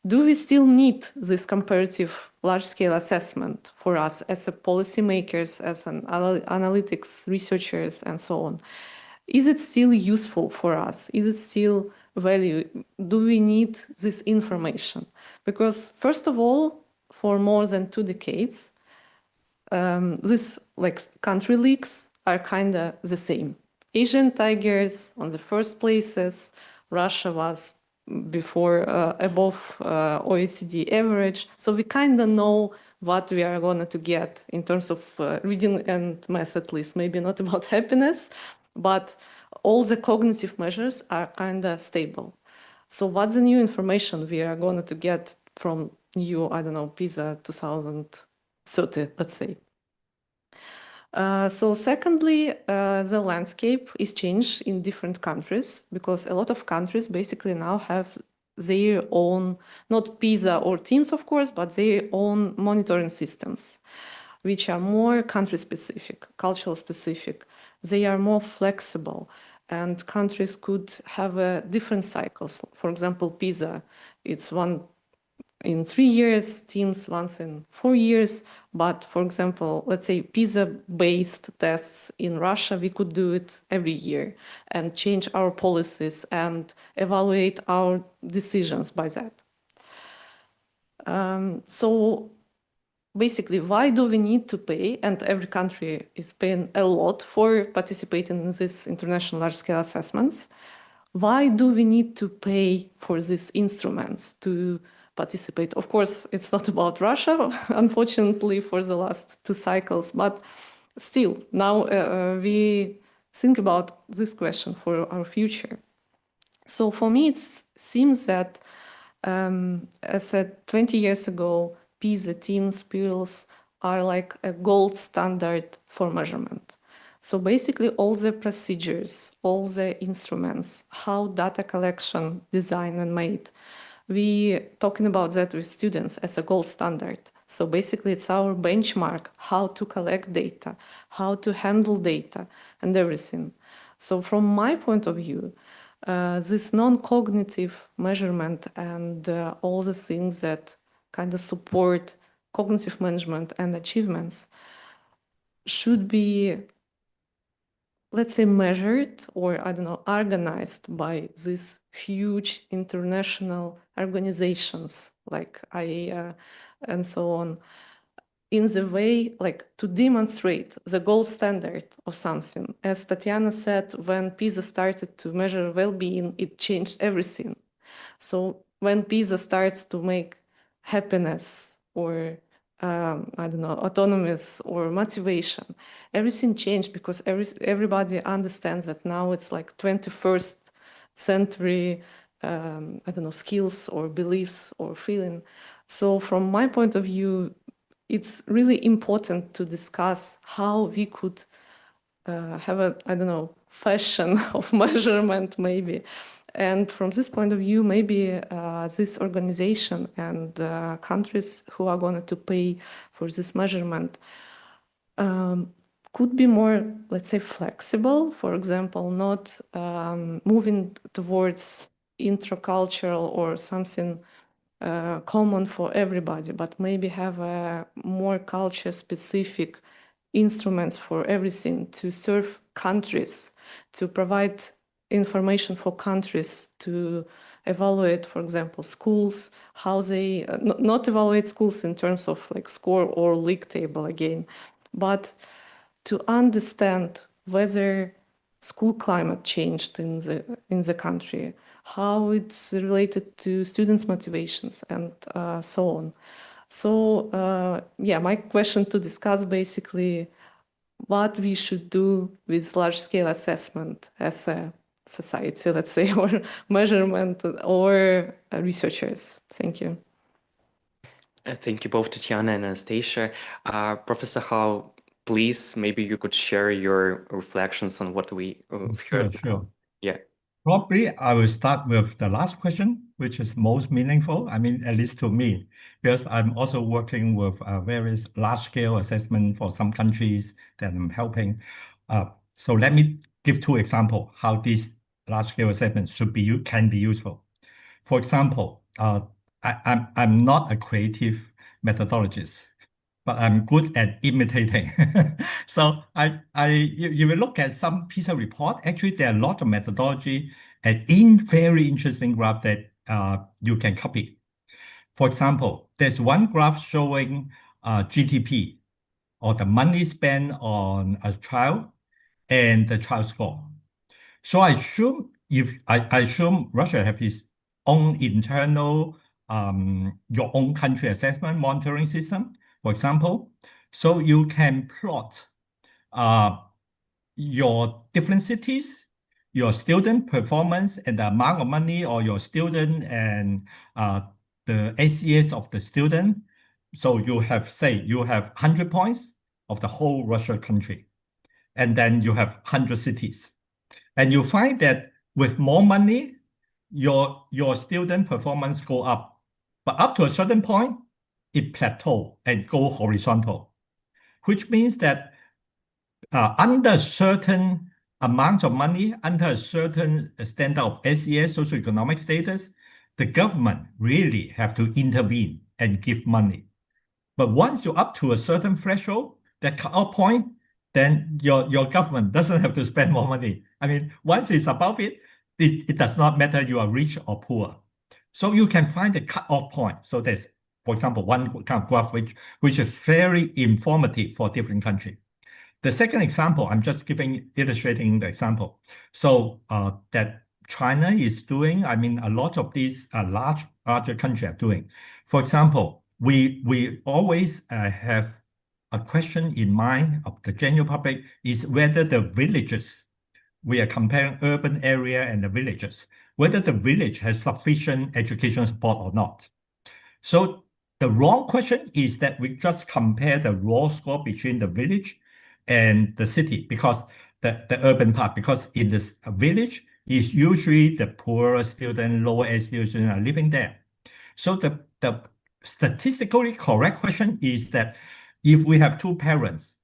Do we still need this comparative large-scale assessment for us as a policymakers, as an analytics researchers, and so on? Is it still useful for us? Is it still value? Do we need this information? Because first of all, for more than 2 decades, these like country leaks are kind of the same. Asian tigers on the first places, Russia was before above OECD average. So we kind of know what we are going to get in terms of reading and math, at least. Maybe not about happiness, but all the cognitive measures are kind of stable. So what's the new information we are going to get from new, I don't know, PISA 2030, let's say? So secondly, the landscape is changed in different countries because a lot of countries basically now have their own, not PISA or teams, of course, but their own monitoring systems, which are more country specific, cultural specific. They are more flexible and countries could have different cycles. For example, PISA, it's one in 3 years, teams once in 4 years. But for example, let's say PISA-based tests in Russia, we could do it every year and change our policies and evaluate our decisions by that. So basically, why do we need to pay? And every country is paying a lot for participating in these international large-scale assessments. Why do we need to pay for these instruments to participate? Of course, it's not about Russia, unfortunately, for the last 2 cycles, but still, now we think about this question for our future. So for me, it seems that, as said 20 years ago, PISA teams, PIRLS are like a gold standard for measurement. So basically all the procedures, all the instruments, how data collection designed and made, we talking about that with students as a gold standard. So basically it's our benchmark, how to collect data, how to handle data and everything. So from my point of view, this non-cognitive measurement and all the things that kind of support cognitive management and achievements should be, let's say, measured or, I don't know, organized by these huge international organizations like IAEA and so on, in the way like to demonstrate the gold standard of something. As Tatiana said, when PISA started to measure well-being, it changed everything. So when PISA starts to make happiness or I don't know, autonomous or motivation, everything changed because everybody understands that now it's like 21st century, I don't know, skills or beliefs or feeling. So from my point of view, it's really important to discuss how we could have a, I don't know, fashion of measurement maybe. And from this point of view, maybe this organization and countries who are going to pay for this measurement could be more, let's say, flexible. For example, not moving towards intracultural or something common for everybody, but maybe have a more culture-specific instruments for everything to serve countries, to provide information for countries to evaluate, for example, schools, how they not evaluate schools in terms of like score or league table again, but to understand whether school climate changed in the country, how it's related to students' motivations, and so on. So yeah, my question to discuss basically what we should do with large-scale assessment as a society, let's say, or measurement, or researchers. Thank you. Thank you both, Tatiana and Anastasia. Professor Howe, please, maybe you could share your reflections on what we heard. Sure. Yeah. Probably I will start with the last question, which is most meaningful. I mean, at least to me, because I'm also working with various large-scale assessment for some countries that I'm helping. So let me give two examples how these large-scale assessments can be useful. For example, I'm not a creative methodologist, but I'm good at imitating. So you will look at some PISA report. Actually, there are a lot of methodology and very interesting graph that you can copy. For example, there's one graph showing GDP, or the money spent on a child, and the child score. So I assume Russia have its own internal your own country assessment monitoring system, for example. So you can plot your different cities, your student performance, and the amount of money, or your student and the SES of the student. So you have 100 points of the whole Russia country, and then you have 100 cities. And you find that with more money, your student performance go up. But up to a certain point, it plateau and go horizontal, which means that under certain amount of money, under a certain standard of SES, socioeconomic status, the government really have to intervene and give money. But once you're up to a certain threshold, that cut-off point, then your government doesn't have to spend more money. I mean, once it's above it, it does not matter you are rich or poor. So you can find the cut-off point. So there's, for example, one kind of graph which is very informative for different countries. The second example, I'm just illustrating the example. So that China is doing, I mean, a lot of these larger countries are doing. For example, we always have a question in mind of the general public is whether the villages, we are comparing urban area and the villages, whether the village has sufficient education support or not. So the wrong question is that we just compare the raw score between the village and the city, because the urban part, because in this village is usually the poorer student, lower S students are living there. So the statistically correct question is that if we have two parents,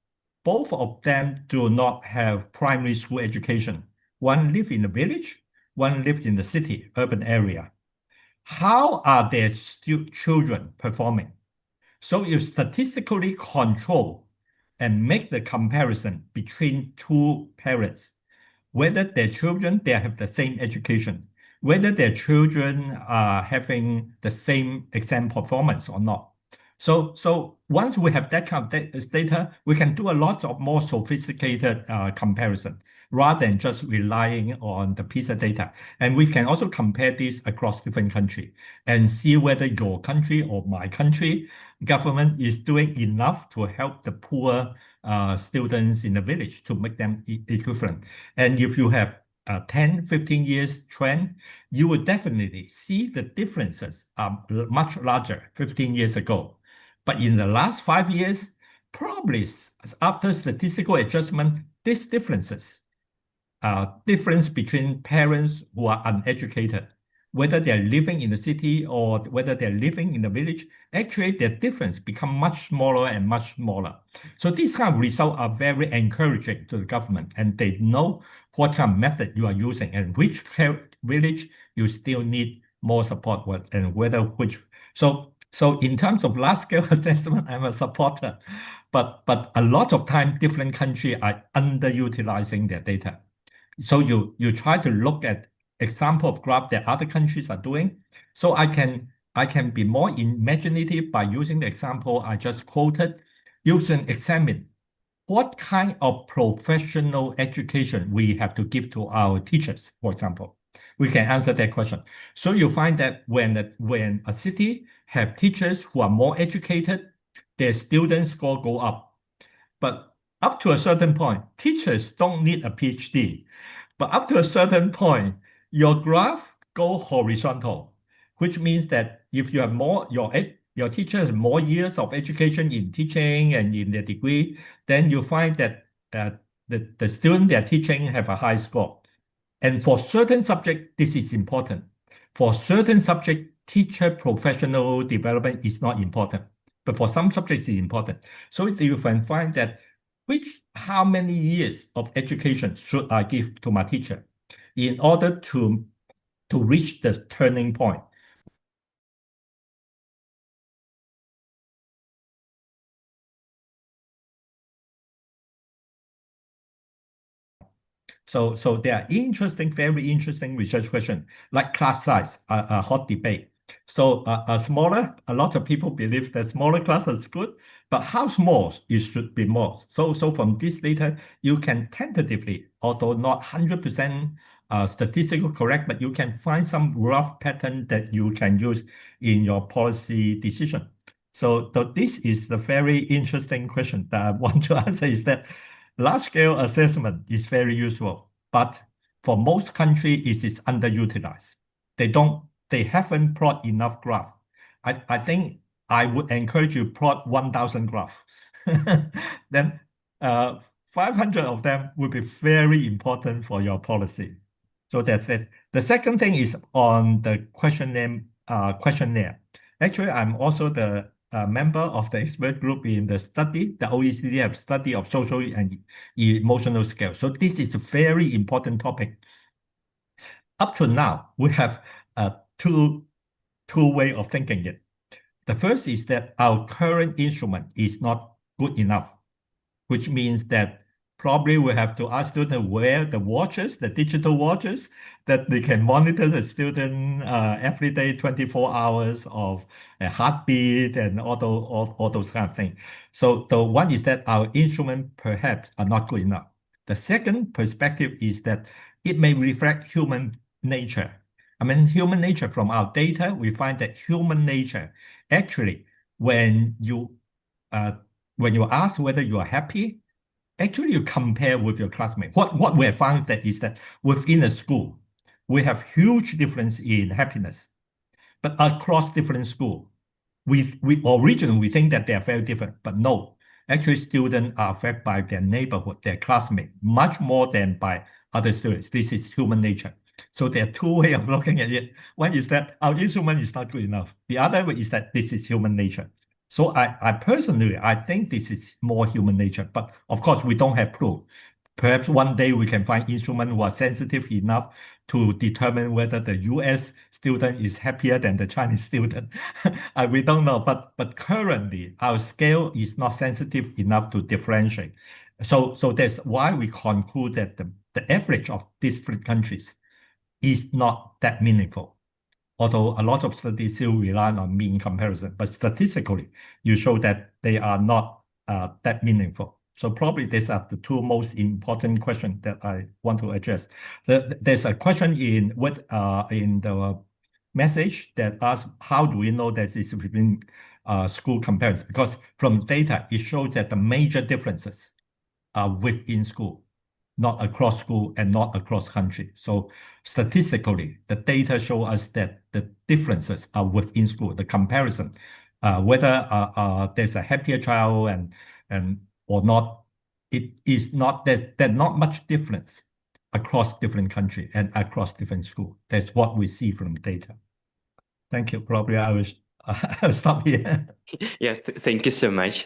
both of them do not have primary school education. One lives in the village, one lives in the city, urban area. How are their children performing? So you statistically control and make the comparison between two parents, whether their children, they have the same education, whether their children are having the same exam performance or not. So once we have that kind of data, we can do a lot of more sophisticated comparison rather than just relying on the PISA data. And we can also compare this across different countries and see whether your country or my country government is doing enough to help the poor students in the village to make them equivalent. And if you have 10, 15 years trend, you will definitely see the differences are much larger 15 years ago. But in the last 5 years, probably after statistical adjustment, these difference between parents who are uneducated, whether they're living in the city or whether they're living in the village, actually their difference become much smaller and much smaller. So these kind of results are very encouraging to the government, and they know what kind of method you are using and which village you still need more support with, and whether which. So in terms of large-scale assessment, I'm a supporter, but a lot of time different countries are underutilizing their data. So you try to look at example of graph that other countries are doing. So I can be more imaginative by using the example I just quoted. You can examine what kind of professional education we have to give to our teachers, for example. We can answer that question. So you find that when a city have teachers who are more educated, their student score go up. But up to a certain point, teachers don't need a PhD. But up to a certain point, your graph go horizontal, which means that if you have more, your teacher has more years of education in teaching and in their degree, then you find that the student they're teaching have a high score. And for certain subject, this is important. For certain subject, teacher professional development is not important. But for some subjects, it's important. So you can find that how many years of education should I give to my teacher in order to reach the turning point. So there are very interesting research questions like class size, a hot debate. So a lot of people believe that smaller class is good, but how small it should be more. So from this data, you can tentatively, although not 100% statistical correct, but you can find some rough pattern that you can use in your policy decision. So this is the very interesting question that I want to answer is that large-scale assessment is very useful, but for most countries, it is underutilized. They haven't plot enough graph. I think I would encourage you plot 1,000 graph. Then 500 of them will be very important for your policy. So that's it. The second thing is on the questionnaire. Actually, I'm also the member of the expert group in the OECD have study of social and emotional scale. So this is a very important topic. Up to now, we have two way of thinking it. The first is that our current instrument is not good enough, which means that probably we have to ask students wear the watches, the digital watches, that they can monitor the student every day, 24 hours of a heartbeat and all those kind of things. So the one is that our instruments perhaps are not good enough. The second perspective is that it may reflect human nature. I mean, human nature from our data, we find that human nature, actually, when you ask whether you are happy, actually you compare with your classmates. What we have found is that within a school, we have huge difference in happiness, but across different schools, we originally we think that they are very different, but no. Actually, students are affected by their neighborhood, their classmates, much more than by other students. This is human nature. So there are two ways of looking at it. One is that our instrument is not good enough. The other way is that this is human nature. So I personally, I think this is more human nature, but of course we don't have proof. Perhaps one day we can find instruments who are sensitive enough to determine whether the US student is happier than the Chinese student. We don't know, but currently our scale is not sensitive enough to differentiate. So that's why we conclude that the average of different countries is not that meaningful. Although a lot of studies still rely on mean comparison, but statistically, you show that they are not that meaningful. So probably these are the two most important questions that I want to address. There's a question in the message that asks, how do we know that it's between school comparison? Because from data, it shows that the major differences are within school, not across school and not across country. So statistically, the data show us that the differences are within school. The comparison, whether there's a happier child and or not, it is not there's not much difference across different country and across different school. That's what we see from data. Thank you. Probably I'll stop here. Yeah, thank you so much.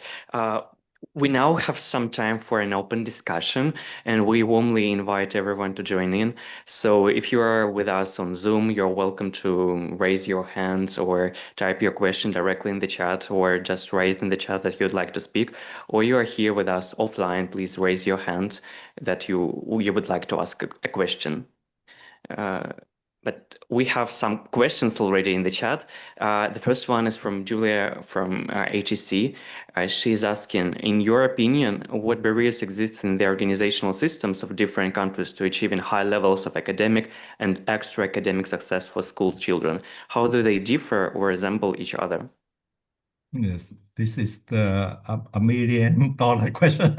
We now have some time for an open discussion, and we warmly invite everyone to join in. So if you are with us on Zoom, you're welcome to raise your hands or type your question directly in the chat, or just write in the chat that you'd like to speak. Or you are here with us offline, please raise your hand that you would like to ask a question. But we have some questions already in the chat. The first one is from Julia from HEC. She's asking, in your opinion, what barriers exist in the organizational systems of different countries to achieving high levels of academic and extra academic success for school children? How do they differ or resemble each other? Yes, this is the $1 million question.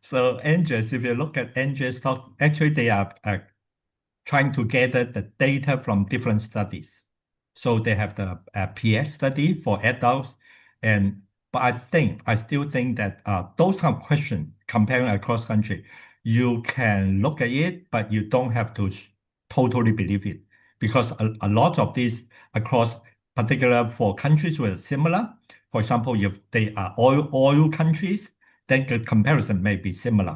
So Andres, if you look at Andres' talk, actually they are trying to gather the data from different studies. So they have the PX study for adults, but I still think that those kind of questions comparing across country, you can look at it, but you don't have to totally believe it, because a lot of these across, particular for countries were similar. For example, if they are oil countries, then the comparison may be similar.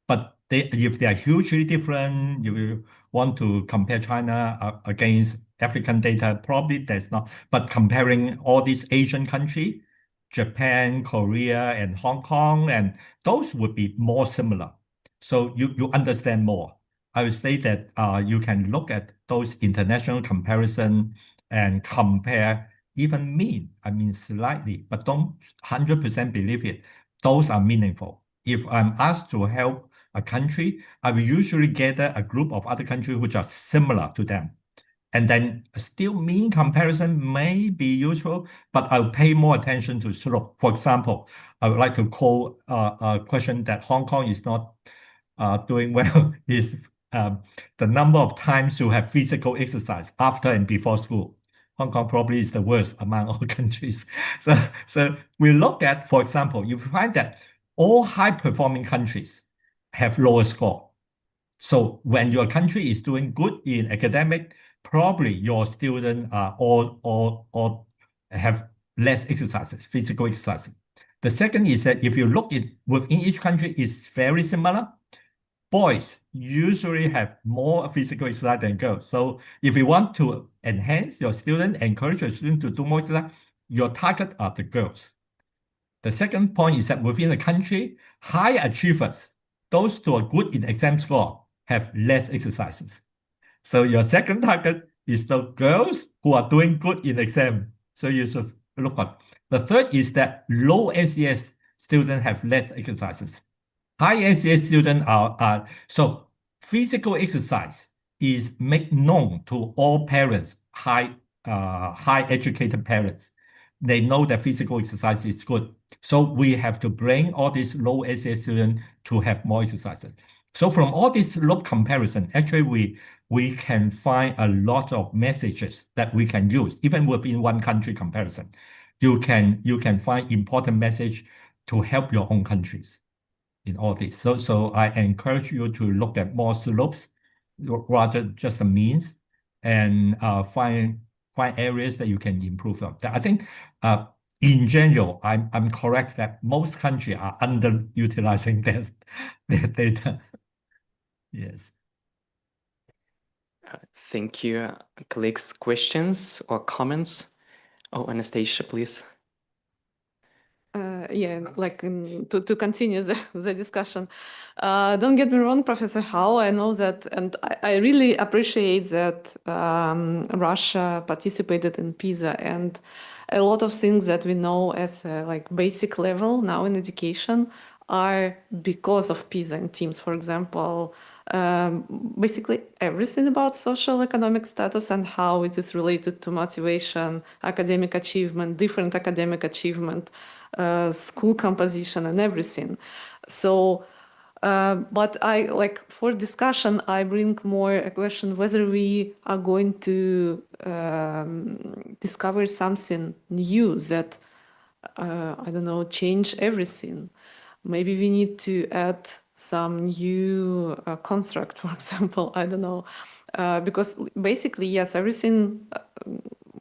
But if they are hugely different, you want to compare China against African data, probably there's not. But comparing all these Asian countries, Japan, Korea, and Hong Kong, and those would be more similar. So you understand more. I would say that you can look at those international comparison and compare even mean, I mean slightly, but don't 100% believe it. Those are meaningful. If I'm asked to help a country, I will usually gather a group of other countries which are similar to them. And then still mean comparison may be useful, but I'll pay more attention to slope. For example, I would like to call a question that Hong Kong is not doing well is the number of times you have physical exercise after and before school. Hong Kong probably is the worst among all countries. So we look at, for example, you find that all high-performing countries have lower score. So when your country is doing good in academic, probably your students are all have less exercises, physical exercises. The second is that if you look at within each country, it's very similar. Boys usually have more physical exercise than girls. So if you want to enhance your student, encourage your student to do more exercise, your target are the girls. The second point is that within the country, high achievers, those who are good in exam score, have less exercises. So your second target is the girls who are doing good in exam. So you should look at. The third is that low SES students have less exercises. High SES students are so physical exercise is made known to all parents, high educated parents. They know that physical exercise is good. So we have to bring all these low SES students to have more exercises. So from all this loop comparison, actually we can find a lot of messages that we can use, even within one country comparison. You can find important message to help your own countries in all this. So I encourage you to look at more slopes rather just the means, and find areas that you can improve on. I think in general, I'm correct that most countries are underutilizing their data. Yes. Thank you. Colleagues, questions or comments? Oh, Anastasia, please. Yeah, like to continue the discussion. Don't get me wrong, Professor Howe, I know that, and I really appreciate that Russia participated in PISA, and a lot of things that we know as a, like basic level now in education are because of PISA and teams. For example, basically everything about social economic status and how it is related to motivation, academic achievement, different academic achievement, school composition and everything. So, but I like for discussion, I bring more a question whether we are going to discover something new that, I don't know, change everything. Maybe we need to add some new construct, for example, I don't know. Because basically, yes, everything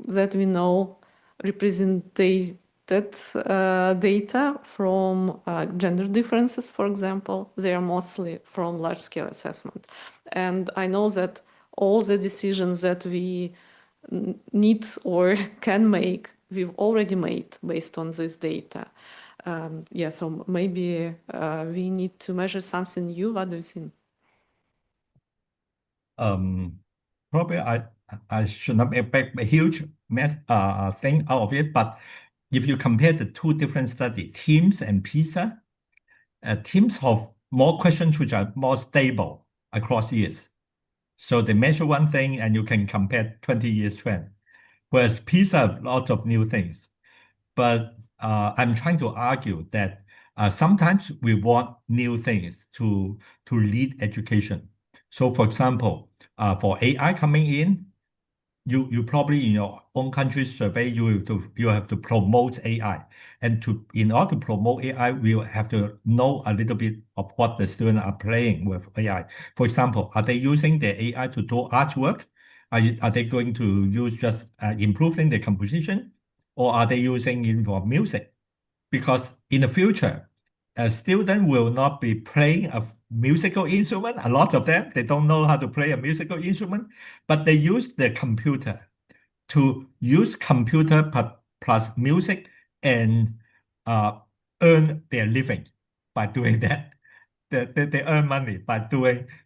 that we know represented data from gender differences, for example, they are mostly from large-scale assessment. And I know that all the decisions that we need or can make, we've already made based on this data. Yeah, so maybe we need to measure something new. What do you think? probably I should not make a huge mess thing out of it, but if you compare the two different studies, TIMSS and PISA, TIMSS have more questions which are more stable across years. So they measure one thing and you can compare 20 years trend. Whereas PISA have lots of new things. But I'm trying to argue that sometimes we want new things to lead education. So for example, for AI coming in, you probably in your own country's survey, you have to promote AI. And in order to promote AI, we will have to know a little bit of what the students are playing with AI. For example, are they using the AI to do artwork? Are they going to use just improving the composition? Or are they using it for music? Because in the future, a student will not be playing a musical instrument. A lot of them, they don't know how to play a musical instrument, but they use the computer to use computer plus music and earn their living by doing that. They earn money by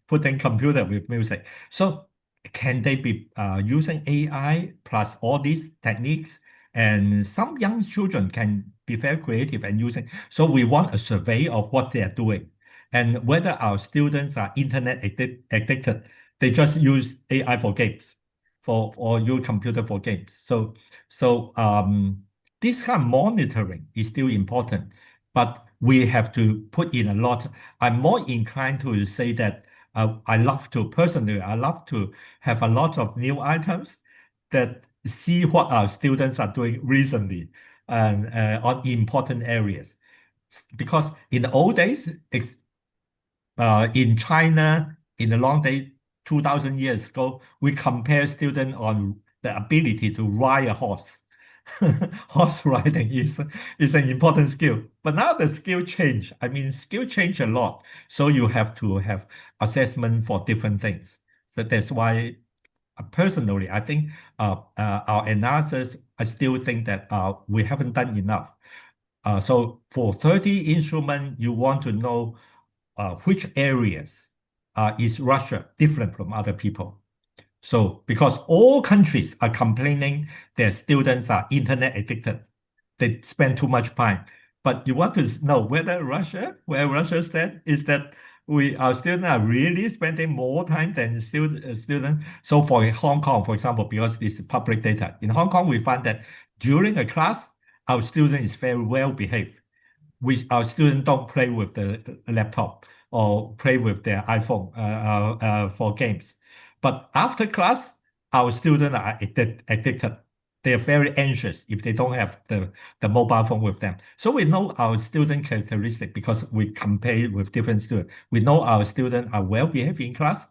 putting computer with music. So can they be using AI plus all these techniques? And some young children can be very creative and using. So we want a survey of what they are doing and whether our students are internet addicted. They just use AI for games, or use computer for games. So this kind of monitoring is still important, but we have to put in a lot. I'm more inclined to say that I love to have a lot of new items that see what our students are doing recently and on important areas. Because in the old days, in China, in the long day, 2,000 years ago, we compare students on the ability to ride a horse. Horse riding is an important skill. But now the skill change. I mean, skill change a lot. So you have to have assessment for different things. So that's why personally, I think our analysis, I still think that we haven't done enough. So for 30 instruments, you want to know which areas is Russia different from other people. So because all countries are complaining their students are internet addicted, they spend too much time. But you want to know where Russia stands is that our students are really spending more time than students. So for Hong Kong, for example, because this is public data, in Hong Kong, we find that during a class, our student is very well behaved. Our students don't play with the laptop or play with their iPhone for games. But after class, our students are addicted. They are very anxious if they don't have the mobile phone with them. So we know our student characteristic because we compare with different students. We know our students are well behaved in class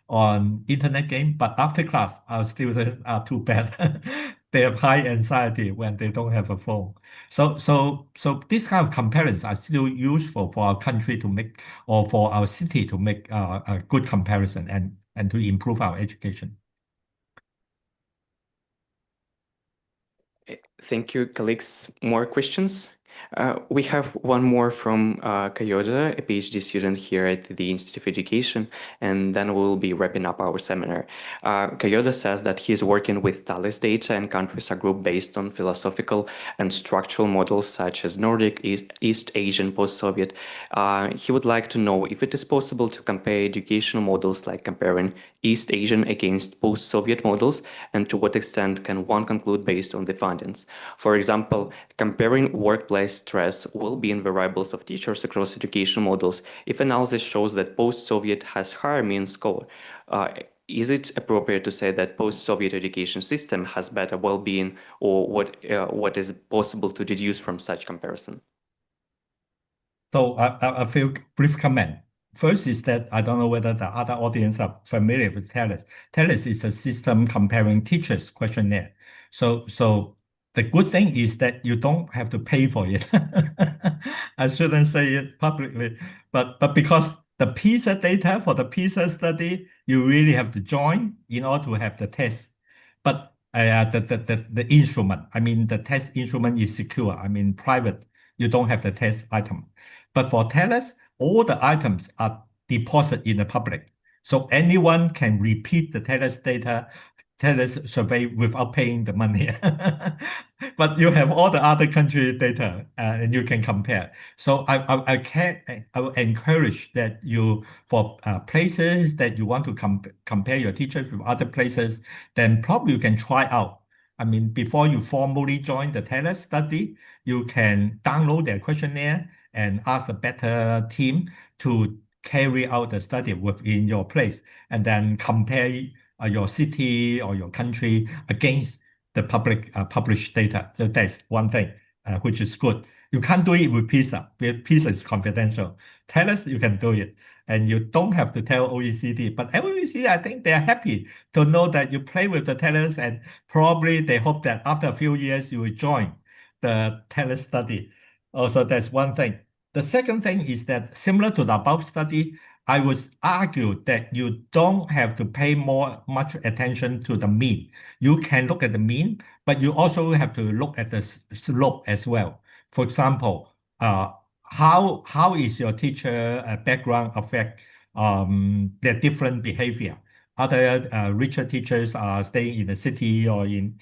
on internet game, but after class, our students are too bad. They have high anxiety when they don't have a phone. So these kind of comparisons are still useful for our country to make, or for our city to make a good comparison and to improve our education. Thank you, colleagues. More questions? We have one more from Kyoda, a PhD student here at the Institute of Education, and then we'll be wrapping up our seminar. Kyoda says that he is working with Thales data, and countries are grouped based on philosophical and structural models such as Nordic, East Asian, post-Soviet. He would like to know if it is possible to compare educational models, like comparing East Asian against post-Soviet models, and to what extent can one conclude based on the findings. For example, comparing workplace stress, well-being variables of teachers across education models. If analysis shows that post-Soviet has higher mean score, is it appropriate to say that post-Soviet education system has better well-being, or what is possible to deduce from such comparison? So a few brief comment. First is that I don't know whether the other audience are familiar with TALIS. TALIS is a system comparing teachers questionnaire. So the good thing is that you don't have to pay for it. I shouldn't say it publicly, but because the PISA data for the PISA study, you really have to join in order to have the test. But the instrument, I mean, the test instrument is secure. I mean, private. You don't have the test item. But for TALIS, all the items are deposited in the public. So anyone can repeat the TELUS survey without paying the money. But you have all the other country data and you can compare. So I will encourage that you, for places that you want to compare your teachers with other places, then probably you can try out. I mean, before you formally join the TELUS study, you can download their questionnaire and ask a better team to carry out the study within your place and then compare your city or your country against the published data. So that's one thing which is good. You can't do it with PISA. PISA is confidential. Tell us you can do it. And you don't have to tell OECD. But OECD, I think they're happy to know that you play with the TELUS, and probably they hope that after a few years you will join the TELUS study. Also, that's one thing. The second thing is that similar to the above study, I would argue that you don't have to pay much attention to the mean. You can look at the mean, but you also have to look at the slope as well. For example, how is your teacher background affect their different behavior? Other richer teachers are staying in the city or in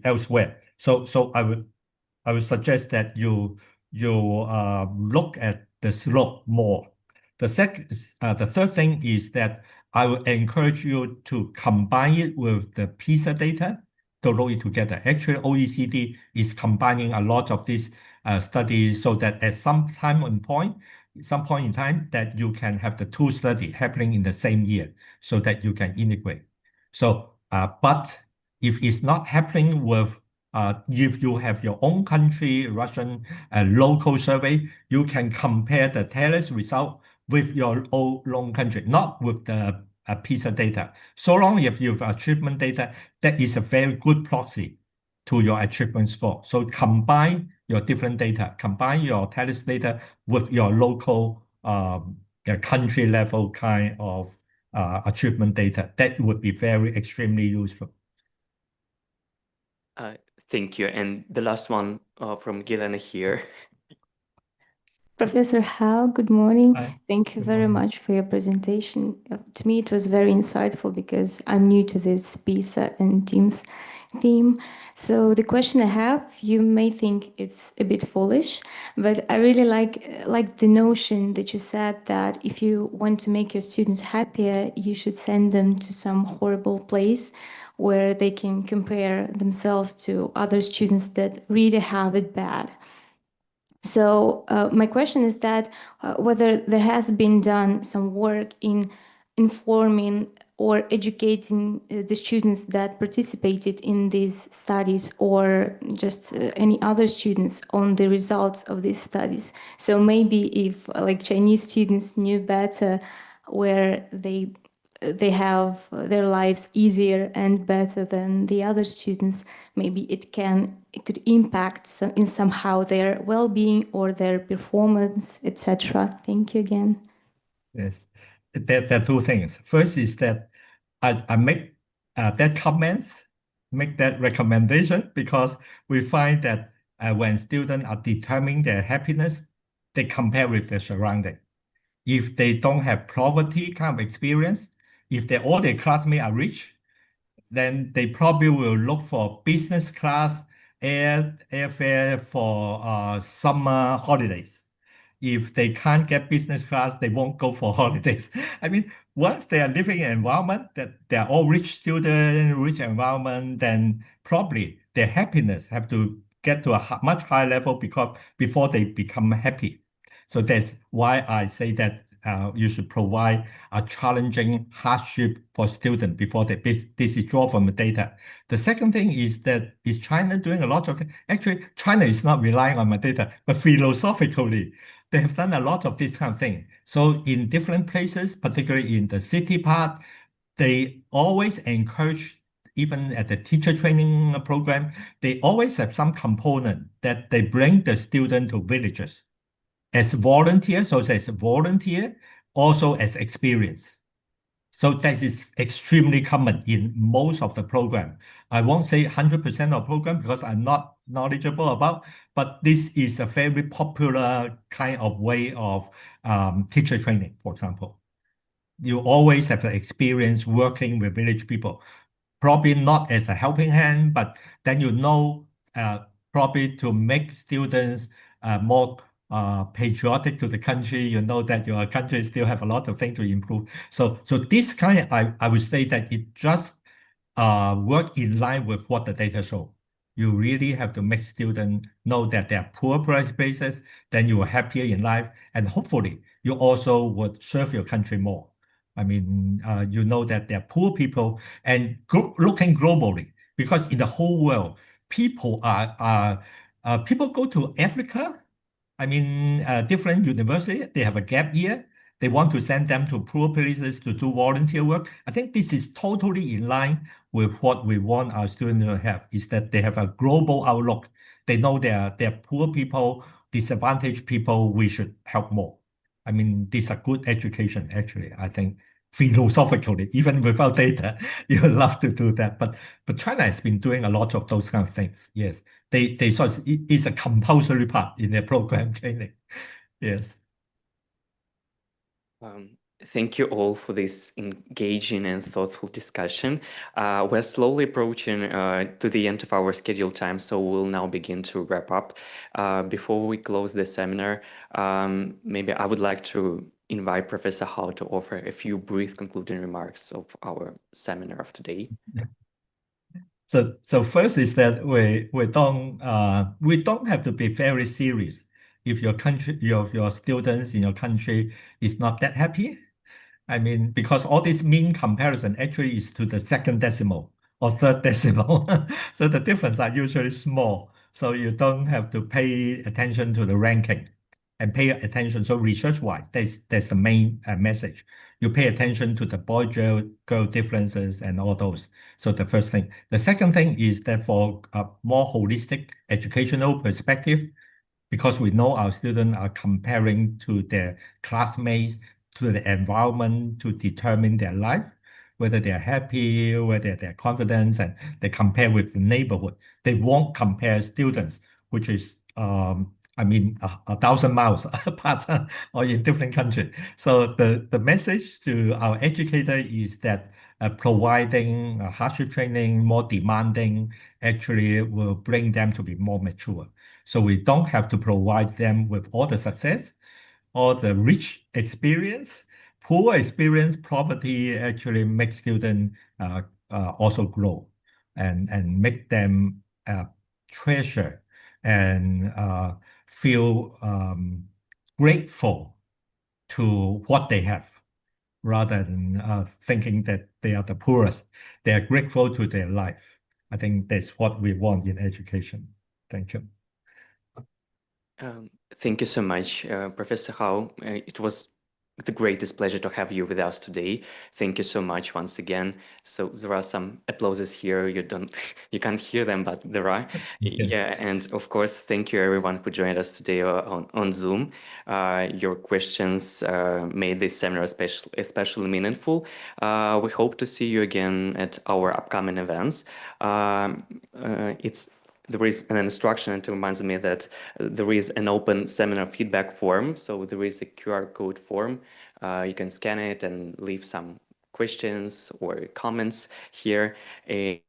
elsewhere. So I would suggest that you look at the slope more. The third thing is that I would encourage you to combine it with the PISA data to look it together. Actually, OECD is combining a lot of these studies so that at some point in time, that you can have the two studies happening in the same year so that you can integrate. So, but if it's not happening with if you have your own country Russian local survey, you can compare the TELUS result with your own country, not with the PISA data. So long if you have achievement data, that is a very good proxy to your achievement score. So combine your different data, combine your TELUS data with your local country level kind of achievement data. That would be very extremely useful. Thank you. And the last one from Gilena here. Professor Hao, good morning. Hi. Thank you Good very morning. much for your presentation. To me, it was very insightful because I'm new to this PISA and TIMSS theme. So the question I have, you may think it's a bit foolish, but I really like the notion that you said that if you want to make your students happier, you should send them to some horrible place where they can compare themselves to other students that really have it bad. So my question is that whether there has been done some work in informing or educating the students that participated in these studies or just any other students on the results of these studies. So maybe if like Chinese students knew better where they have their lives easier and better than the other students, maybe it could impact somehow their well-being or their performance, etc. Thank you again. Yes, there are two things. First is that I make that comments, make that recommendation because we find that when students are determining their happiness, they compare with their surrounding. If they don't have poverty kind of experience, if all their classmates are rich, then they probably will look for business class airfare for summer holidays. If they can't get business class, they won't go for holidays. I mean, once they are living in an environment that they are all rich students, rich environment, then probably their happiness have to get to a much higher level before they become happy. So that's why I say that you should provide a challenging hardship for students before they withdraw from the data. The second thing is that is China doing a lot of things? Actually, China is not relying on my data, but philosophically, they have done a lot of this kind of thing. So in different places, particularly in the city part, they always encourage, even at the teacher training program, they always have some component that they bring the student to villages as volunteer, so as volunteer, also as experience. So that is extremely common in most of the program. I won't say 100% of program because I'm not knowledgeable about, but this is a very popular kind of way of teacher training, for example. you always have the experience working with village people. Probably not as a helping hand, but then probably to make students more patriotic to the country. You know that your country still have a lot of things to improve. So this kind, I would say that it just work in line with what the data show. You really have to make students know that they are poor places, then you are happier in life, and hopefully you also would serve your country more. I mean, you know that there are poor people, and looking globally, because in the whole world, people go to Africa. I mean, different university, they have a gap year. They want to send them to poor places to do volunteer work. I think this is totally in line with what we want our students to have, is that they have a global outlook. They know they're poor people, disadvantaged people, we should help more. I mean, this is a good education, actually. I think philosophically, even without data, you would love to do that. But China has been doing a lot of those kind of things. Yes, they sort of, it's a compulsory part in their program training. Yes. Thank you all for this engaging and thoughtful discussion. We're slowly approaching to the end of our scheduled time, so we'll now begin to wrap up. Before we close the seminar, maybe I would like to invite Professor Hao to offer a few brief concluding remarks of our seminar of today. So first is that we don't have to be very serious if your country, your students in your country is not that happy. I mean, because all this mean comparison actually is to the second decimal or third decimal. So the difference are usually small. So you don't have to pay attention to the ranking and pay attention. So research-wise, that's the main message. You pay attention to the boy-girl differences and all those. So the first thing. The second thing is that for a more holistic educational perspective, because we know our students are comparing to their classmates, to the environment to determine their life, whether they're happy, whether they're confident, and they compare with the neighborhood. They won't compare students, which is, I mean, 1,000 miles apart or in different countries. So the message to our educator is that providing hardship training, more demanding, actually will bring them to be more mature. So we don't have to provide them with all the success, all the rich experience. Poor experience, poverty actually make students also grow and make them treasure and feel grateful to what they have rather than thinking that they are the poorest. They are grateful to their life. I think that's what we want in education. Thank you. Thank you so much, Professor Hao. It was the greatest pleasure to have you with us today. Thank you so much once again. So there are some applauses here. You can't hear them, but there are. Yeah, and of course, thank you everyone who joined us today on Zoom. Your questions made this seminar especially meaningful. We hope to see you again at our upcoming events. There is an instruction and it reminds me that there is an open seminar feedback form. So there is a QR code form. You can scan it and leave some questions or comments here. And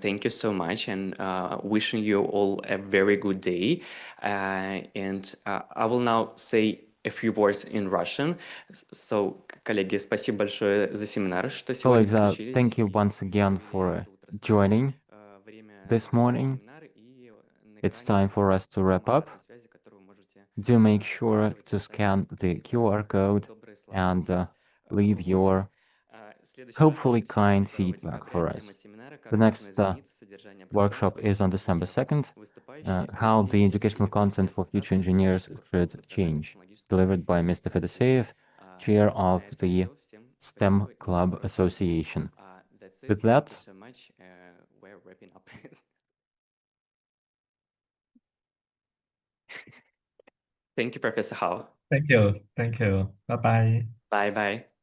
thank you so much, and wishing you all a very good day. And I will now say a few words in Russian. So, коллеги, спасибо большое за семинар, что сегодня Colleagues, thank you once again for joining this morning. It's time for us to wrap up. Do make sure to scan the QR code and leave your hopefully kind feedback for us. The next workshop is on December 2nd, how the educational content for future engineers should change, delivered by Mr. Fedoseev, chair of the STEM Club Association. With that, thank you so much. We're wrapping up. Thank you, Professor Hao. Thank you. Thank you. Bye-bye. Bye-bye.